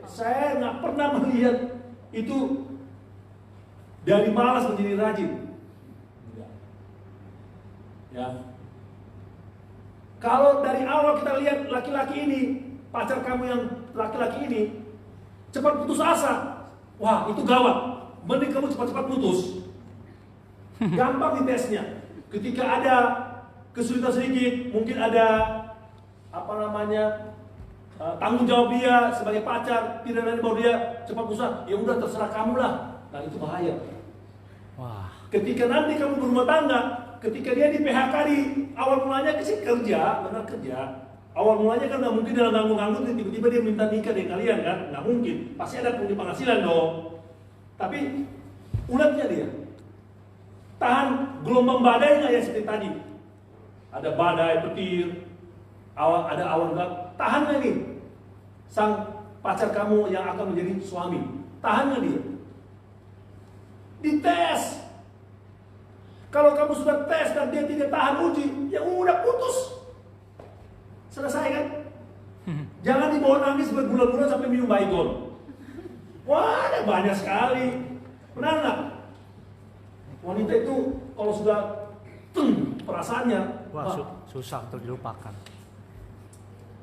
Saya nggak pernah melihat itu dari malas menjadi rajin. Enggak. Ya. Kalau dari awal kita lihat laki-laki ini, pacar kamu yang laki-laki ini cepat putus asa, wah itu gawat. Mending kamu cepat-cepat putus. Gampang di tesnya. ketika ada kesulitan sedikit, mungkin ada tanggung jawab dia sebagai pacar, tidak ada bahwa dia cepat pusat, ya udah terserah kamu lah. Nah itu bahaya. Wah. Ketika nanti kamu berumah tangga, ketika dia di PHK di awal mulanya sih kerja, benar kerja. Awal mulanya kan nggak mungkin dalam nganggur-nganggur tiba-tiba dia minta nikah dengan kalian kan, nggak mungkin. Pasti ada punya penghasilan dong. Tapi ulatnya dia tahan gelombang badai nggak ya seperti tadi? Ada badai, petir, ada awan gelap. Tahan nggak nih sang pacar kamu yang akan menjadi suami? Tahan nggak dia? Dites. Kalau kamu sudah tes dan dia tidak tahan uji, ya udah putus. Selesai kan? Jangan dibawa nangis berbulan-bulan sampai minum baygon. Wah, ada banyak sekali. Benar nggak? Wanita itu kalau sudah perasaannya, Wah, susah untuk dilupakan.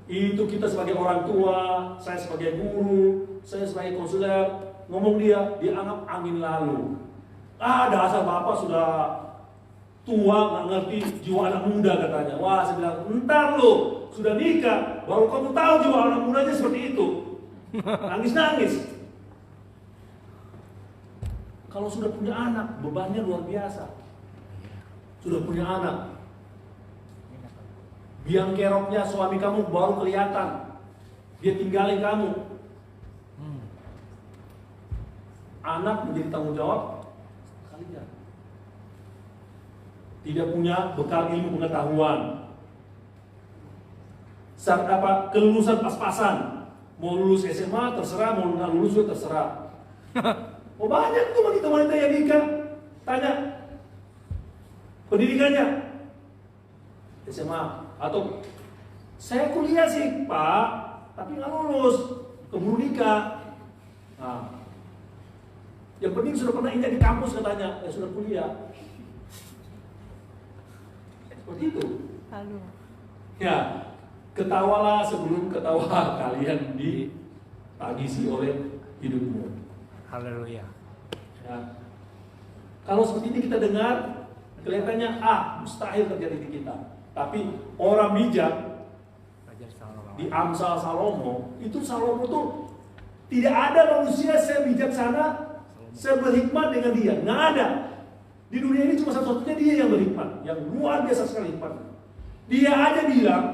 Itu kita sebagai orang tua, saya sebagai guru, saya sebagai konselor, ngomong dia anggap angin lalu. Dasar bapak sudah tua, nggak ngerti jiwa anak muda katanya. Wah, saya bilang, entar lo sudah nikah, baru kamu tahu jiwa anak mudanya seperti itu. Nangis-nangis. Kalau sudah punya anak, bebannya luar biasa. Sudah punya anak, biang keroknya suami kamu baru kelihatan. Dia tinggalin kamu. Anak menjadi tanggung jawab kalian. Tidak punya bekal ilmu pengetahuan. Saat kelulusan pas-pasan. Mau lulus SMA terserah, mau nggak lulus juga terserah. Oh banyak tuh wanita-wanita yang nikah. Tanya pendidikannya SMA atau saya kuliah sih Pak, tapi nggak lulus, keburu nikah. Nah, yang penting sudah pernah injak di kampus katanya, ya sudah kuliah. Seperti itu. Halo. Ya, ketawalah sebelum ketawa kalian ditagisi oleh hidupmu. Haleluya. Ya. Kalau seperti ini kita dengar, kelihatannya mustahil terjadi di kita. Tapi orang bijak di Amsal Salomo, itu Salomo tuh tidak ada manusia sebijaksana, seberhikmat dengan dia. Nggak ada. Di dunia ini cuma satu-satunya dia yang berhikmat, yang luar biasa sekali hikmat. Dia aja bilang,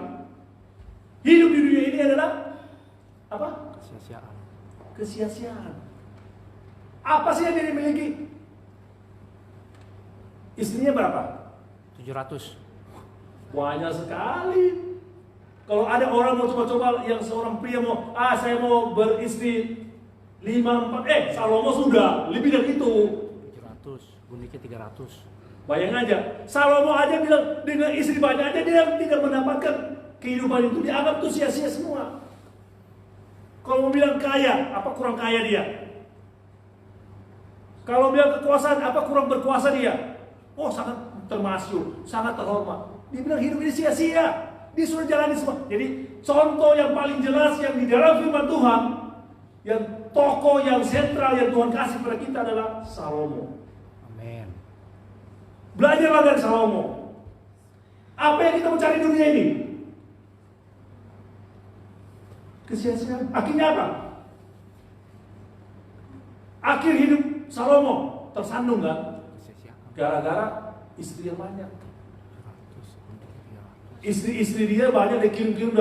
hidup di dunia ini adalah apa? Kesia-siaan. Kesia-siaan. Apa sih yang dia miliki? Istrinya berapa? 700. Banyak sekali. Kalau ada orang mau coba-coba, yang seorang pria mau, saya mau beristri 5, 4, Salomo sudah lebih dari itu. 700, Buniknya 300. Bayang aja, Salomo aja bilang dengan istri banyak aja dia tidak mendapatkan kehidupan itu, dianggap tuh sia-sia semua. Kalau mau bilang kaya, apa kurang kaya dia? Kalau bilang kekuasaan, apa kurang berkuasa dia? Oh sangat termasyur, sangat terhormat. Dia bilang hidup ini sia-sia. Dia sudah jalani semua. Jadi contoh yang paling jelas yang di dalam firman Tuhan, yang tokoh yang sentral yang Tuhan kasih kepada kita adalah Salomo. Amin. Belajarlah dari Salomo. Apa yang kita mencari di dunia ini? Kesia-siaan. Akhirnya apa? Akhir hidup Salomo tersandung kan? Kesia-siaan. Gara-gara istri yang banyak. 700. Istri-istri dia banyak dikirim-kirim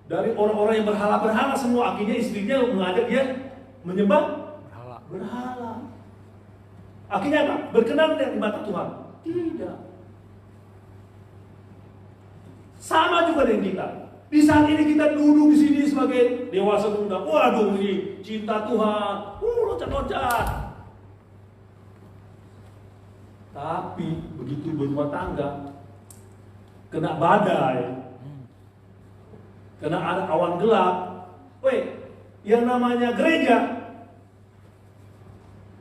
dari orang-orang yang berhala-berhala semua. Akhirnya istrinya mengajak dia menyembah berhala. Akhirnya apa? Berkenan di mata Tuhan? Tidak. Sama juga dengan kita. Di saat ini kita duduk di sini sebagai dewasa muda. Waduh, ini cinta Tuhan. Loncat-loncat. Tapi begitu berumah tangga, kena badai, kena ada awan gelap. Yang namanya gereja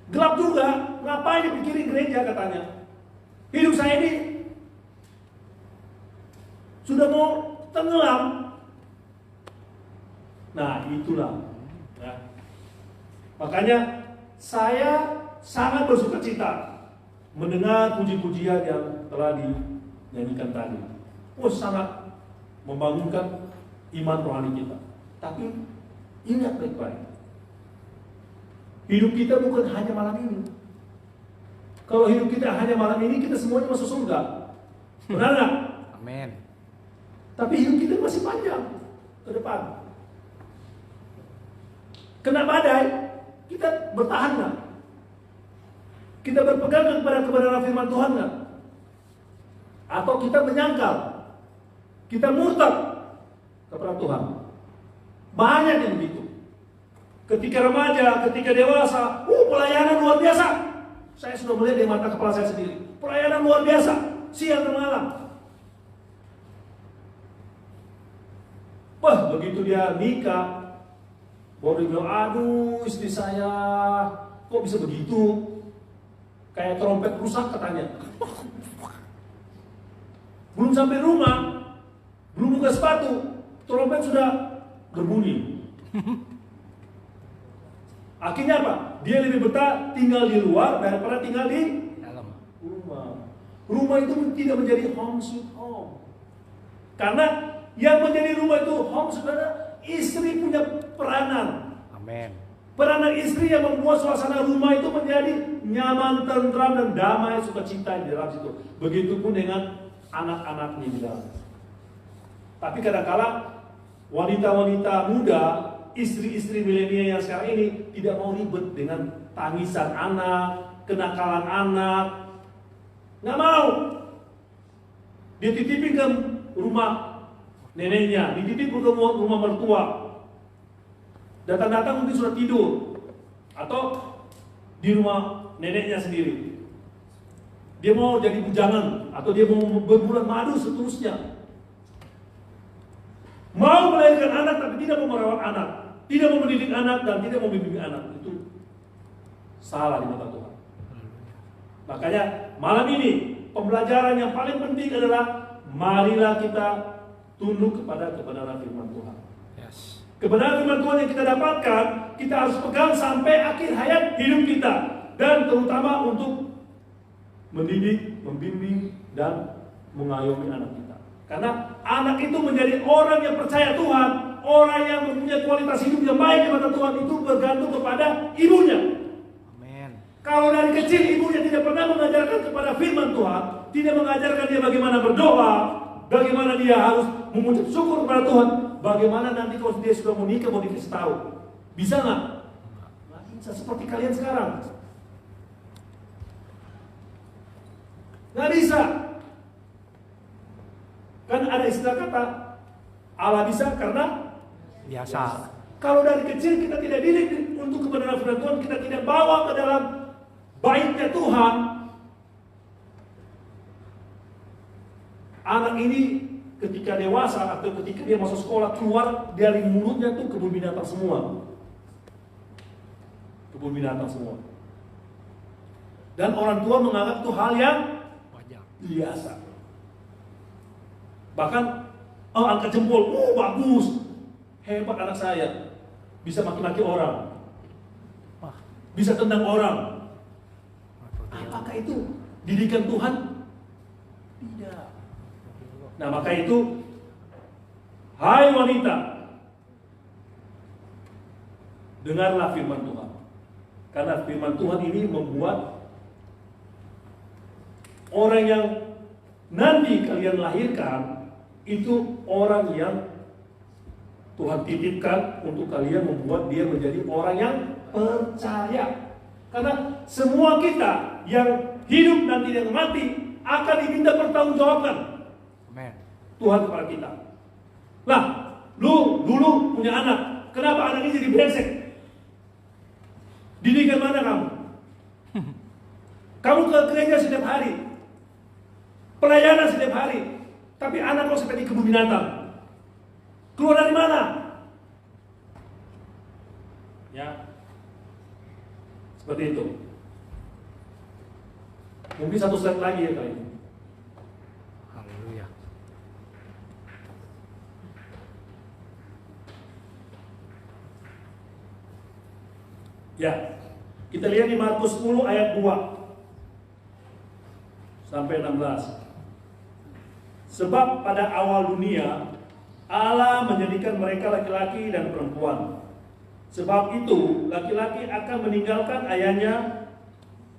gelap juga. Ngapain dipikirin gereja katanya? Hidup saya ini sudah mau tenggelam. Nah itulah ya. Makanya saya sangat bersuka cita mendengar puji-pujian yang telah dinyanyikan tadi. Oh, sangat membangunkan iman rohani kita. Tapi ingat baik-baik, hidup kita bukan hanya malam ini. Kalau hidup kita hanya malam ini, kita semuanya masuk surga. Benar nggak? Amin. Tapi hidup kita masih panjang ke depan. Kena badai, kita bertahan nggak? Kita berpegang kepada kebenaran firman Tuhan nggak? Atau kita menyangkal? Kita murtad kepada Tuhan? Banyak yang begitu. Ketika remaja, ketika dewasa, pelayanan luar biasa. Saya sudah melihat di mata kepala saya sendiri. Pelayanan luar biasa, siang dan malam. Wah, begitu dia nikah, baru dia bilang, aduh istri saya, kok bisa begitu? Kayak trompet rusak katanya. Belum sampai rumah, belum buka sepatu, trompet sudah berbunyi. Akhirnya apa? Dia lebih betah tinggal di luar daripada tinggal di Dalam. rumah. Rumah itu tidak menjadi home sweet home. Karena yang menjadi rumah itu home saudara, istri punya peranan. Amin. Peranan istri yang membuat suasana rumah itu menjadi nyaman, tentram, dan damai, sukacita di dalam situ. Begitupun dengan anak-anaknya di dalam. Tapi kadang-kala wanita-wanita muda, istri-istri milenial yang sekarang ini tidak mau ribet dengan tangisan anak, kenakalan anak. Nggak mau. Dia titipin ke rumah neneknya, dititip ke rumah mertua. Datang-datang mungkin sudah tidur, atau di rumah neneknya sendiri. Dia mau jadi bujangan, atau dia mau berbulan madu seterusnya. Mau melahirkan anak tapi tidak mau merawat anak, tidak mau mendidik anak dan tidak mau membimbing anak. Itu salah di mata Tuhan. Makanya malam ini pembelajaran yang paling penting adalah marilah kita tunduk kepada kebenaran firman Tuhan. Yes. Kebenaran firman Tuhan yang kita dapatkan, kita harus pegang sampai akhir hayat hidup kita. Dan terutama untuk mendidik, membimbing, dan mengayomi anak kita. Karena anak itu menjadi orang yang percaya Tuhan, orang yang mempunyai kualitas hidup yang baik di mata Tuhan, itu bergantung kepada ibunya. Amin. Kalau dari kecil ibunya tidak pernah mengajarkan kepada firman Tuhan, tidak mengajarkan dia bagaimana berdoa, bagaimana dia harus mengucap syukur kepada Tuhan, bagaimana nanti kalau dia sudah mau nikah mau dikasih tahu, bisa nggak? Nggak bisa, seperti kalian sekarang. Nggak bisa. Kan ada istilah kata Allah bisa karena Biasa. kalau dari kecil kita tidak didik untuk kebenaran firman Tuhan, kita tidak bawa ke dalam baiknya Tuhan, anak ini ketika dewasa atau ketika dia masuk sekolah, keluar dari mulutnya tuh kebun binatang semua. Kebun binatang semua. Dan orang tua menganggap itu hal yang Wajar. biasa. Bahkan angkat jempol, bagus, hebat anak saya, bisa maki-maki orang, Wah. bisa tendang orang. Apakah itu didikan Tuhan? Tidak. Nah maka itu, hai wanita, dengarlah firman Tuhan. Karena firman Tuhan ini membuat orang yang nanti kalian lahirkan itu orang yang Tuhan titipkan untuk kalian, membuat dia menjadi orang yang percaya. Karena semua kita yang hidup dan tidak mati akan diminta pertanggungjawabkan Amin. Tuhan kepada kita. Lah, lu dulu punya anak, kenapa anak ini jadi brengsek? Didikan mana kamu? Kamu ke gereja setiap hari, pelayanan setiap hari, tapi anak kau sampai di kebun binatang. Keluar dari mana? Ya, seperti itu. Mungkin satu slide lagi ya kali ini. Haleluya. Ya, kita lihat di Markus 10 ayat 2. sampai 16. Sebab pada awal dunia Allah menjadikan mereka laki-laki dan perempuan. Sebab itu laki-laki akan meninggalkan ayahnya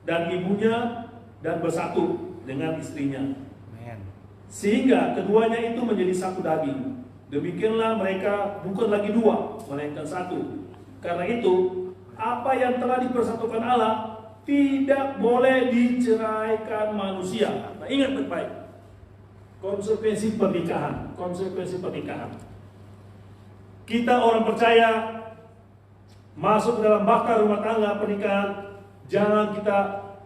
dan ibunya dan bersatu dengan istrinya. Amen. Sehingga keduanya itu menjadi satu daging. Demikianlah mereka bukan lagi dua, melainkan satu. Karena itu apa yang telah dipersatukan Allah tidak boleh diceraikan manusia. Nah, ingat baik-baik. Konsekuensi pernikahan, konsekuensi pernikahan. Kita orang percaya masuk ke dalam bakar rumah tangga pernikahan, jangan kita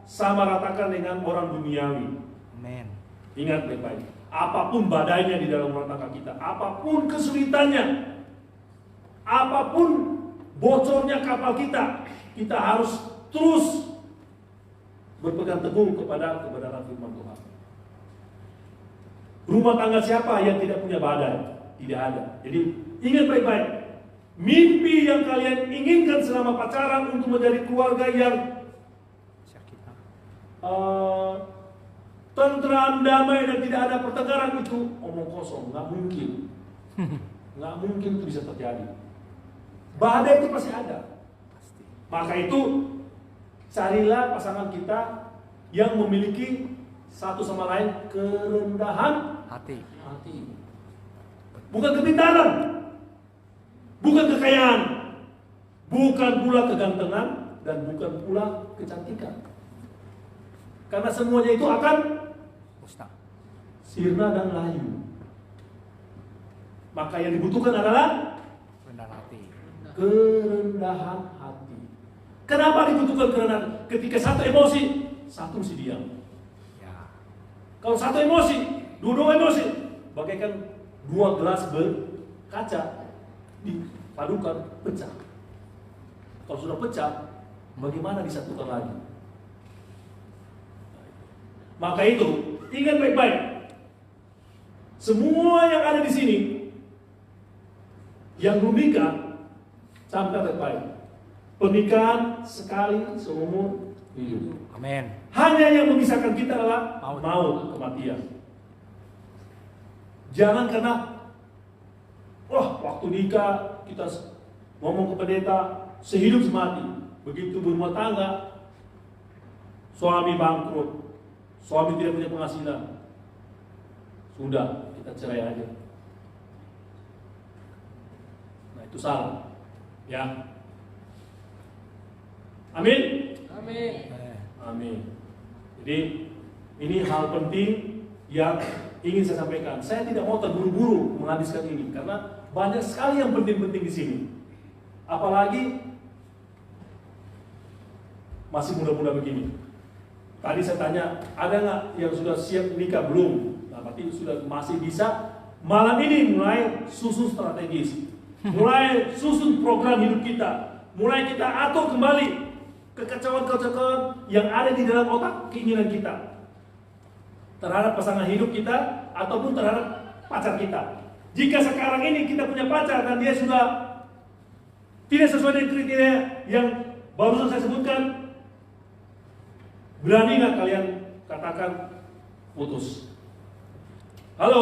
sama ratakan dengan orang duniawi. Amen. Ingat baik-baik. Apapun badainya di dalam rumah tangga kita, apapun kesulitannya, apapun bocornya kapal kita, kita harus terus berpegang teguh kepada kebenaran firman Tuhan. Rumah tangga siapa yang tidak punya badai? Tidak ada. Jadi ingat baik-baik. Mimpi yang kalian inginkan selama pacaran untuk menjadi keluarga yang tentram, damai dan tidak ada pertengkaran itu omong kosong, nggak mungkin. Nggak mungkin itu bisa terjadi. Badai itu pasti ada. Maka itu carilah pasangan kita yang memiliki satu sama lain kerendahan Hati. bukan kepintaran, bukan kekayaan, bukan pula kegantengan, dan bukan pula kecantikan. Karena semuanya itu akan Musnah. sirna dan layu. Maka yang dibutuhkan adalah Rendah hati. kerendahan hati. Kenapa dibutuhkan kerendahan? Ketika satu emosi, satu mesti diam. Ya. Kalau satu emosi, dua emosi, bagaikan dua gelas berkaca dipadukan pecah. Kalau sudah pecah, bagaimana disatukan lagi? Maka itu ingat baik-baik. Semua yang ada di sini yang belum nikah, camkan baik-baik. Pernikahan sekali seumur hidup. Amin. Hanya yang memisahkan kita adalah Maut. maut, kematian. Jangan karena waktu nikah kita ngomong ke pendeta sehidup semati. Begitu berumah tangga, suami bangkrut, suami tidak punya penghasilan, sudah kita cerai aja. Nah itu salah, ya. Amin. Amin. Jadi ini hal penting yang ingin saya sampaikan. Saya tidak mau terburu-buru menghabiskan ini karena banyak sekali yang penting-penting di sini. Apalagi masih muda-muda begini. Tadi saya tanya, ada nggak yang sudah siap nikah? Belum. Nah, berarti sudah masih bisa malam ini mulai susun strategis, mulai susun program hidup kita, mulai kita atur kembali kekacauan-kekacauan yang ada di dalam otak keinginan kita terhadap pasangan hidup kita ataupun terhadap pacar kita. Jika sekarang ini kita punya pacar dan dia sudah tidak sesuai dengan kriteria yang barusan saya sebutkan, berani nggak kalian katakan putus? Halo?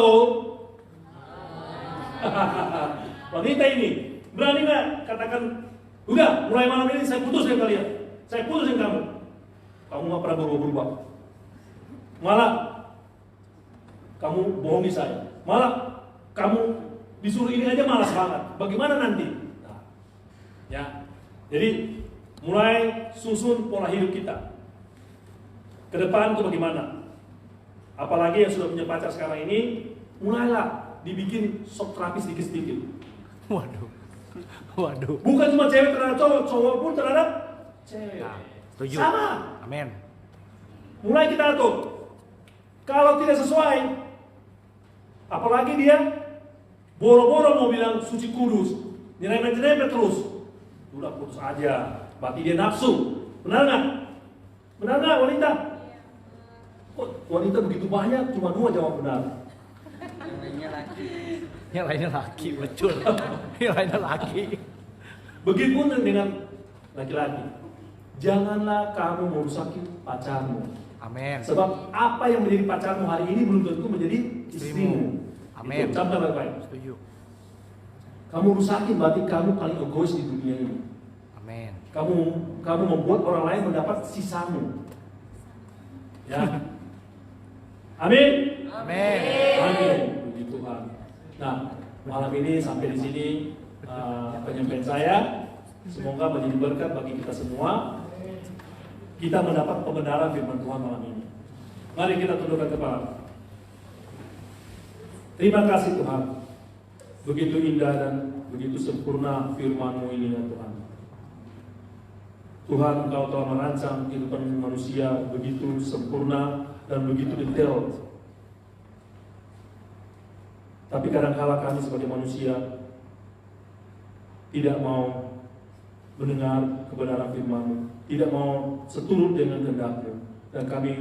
Wanita ini, berani nggak katakan, udah mulai malam ini saya putus dengan kalian, saya putus dengan kamu. Kamu nggak pernah berubah-ubah, malah kamu bohongi saya, malah kamu disuruh ini aja malas banget. Bagaimana nanti? Nah, ya, jadi mulai susun pola hidup kita ke depan itu bagaimana? Apalagi yang sudah punya pacar sekarang ini, mulailah dibikin shock terapi sedikit-sedikit. Waduh. Bukan cuma cewek terhadap cowok, cowok pun terhadap cewek. Nah, setuju. Sama. Amin. Mulai kita atur. Kalau tidak sesuai, apalagi dia boro-boro mau bilang suci kudus, nyerempet-nyerempet terus, udah putus aja. Berarti dia nafsu. Benar nggak? Benar nggak wanita? Kok wanita begitu banyak, cuma 2 jawab benar. Yang lainnya laki, betul. Yang lainnya laki. Begitupun dengan laki-laki. Janganlah kamu merusaki pacarmu. Amin. Sebab apa yang menjadi pacarmu hari ini belum tentu menjadi istrimu. Amin. Itu contoh baik-baik. Setuju. Kamu rusakin berarti kamu paling egois di dunia ini. Amin. Kamu membuat orang lain mendapat sisamu. Ya. Amin. Amin. Amin. Puji Tuhan. Nah, malam ini sampai di sini penyampaian saya. Semoga menjadi berkat bagi kita semua. Kita mendapat pembenaran firman Tuhan malam ini. Mari kita tundukkan kepala. Terima kasih Tuhan. Begitu indah dan begitu sempurna firman-Mu ini ya Tuhan. Tuhan, Engkau telah merancang kehidupan manusia begitu sempurna dan begitu detail. Tapi kadang-kala kami sebagai manusia tidak mau mendengar kebenaran firman-Mu, tidak mau seturut dengan kehendak-Mu, dan kami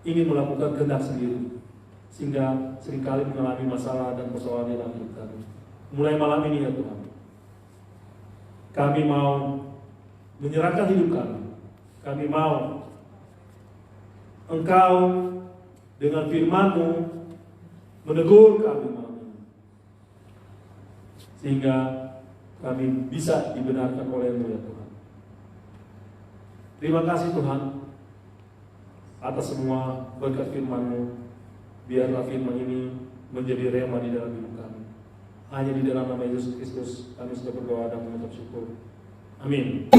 ingin melakukan kehendak sendiri, sehingga seringkali mengalami masalah dan persoalan dalam hidup kami. Mulai malam ini ya Tuhan, kami mau menyerahkan hidup kami mau Engkau dengan firman-Mu menegur kami malam ini, sehingga kami bisa dibenarkan oleh-Mu ya Tuhan. Terima kasih Tuhan atas semua berkat firman-Mu. Biarlah firman ini menjadi rema di dalam hidup kami. Hanya di dalam nama Yesus Kristus kami sudah berdoa dan mengucap syukur. Amin.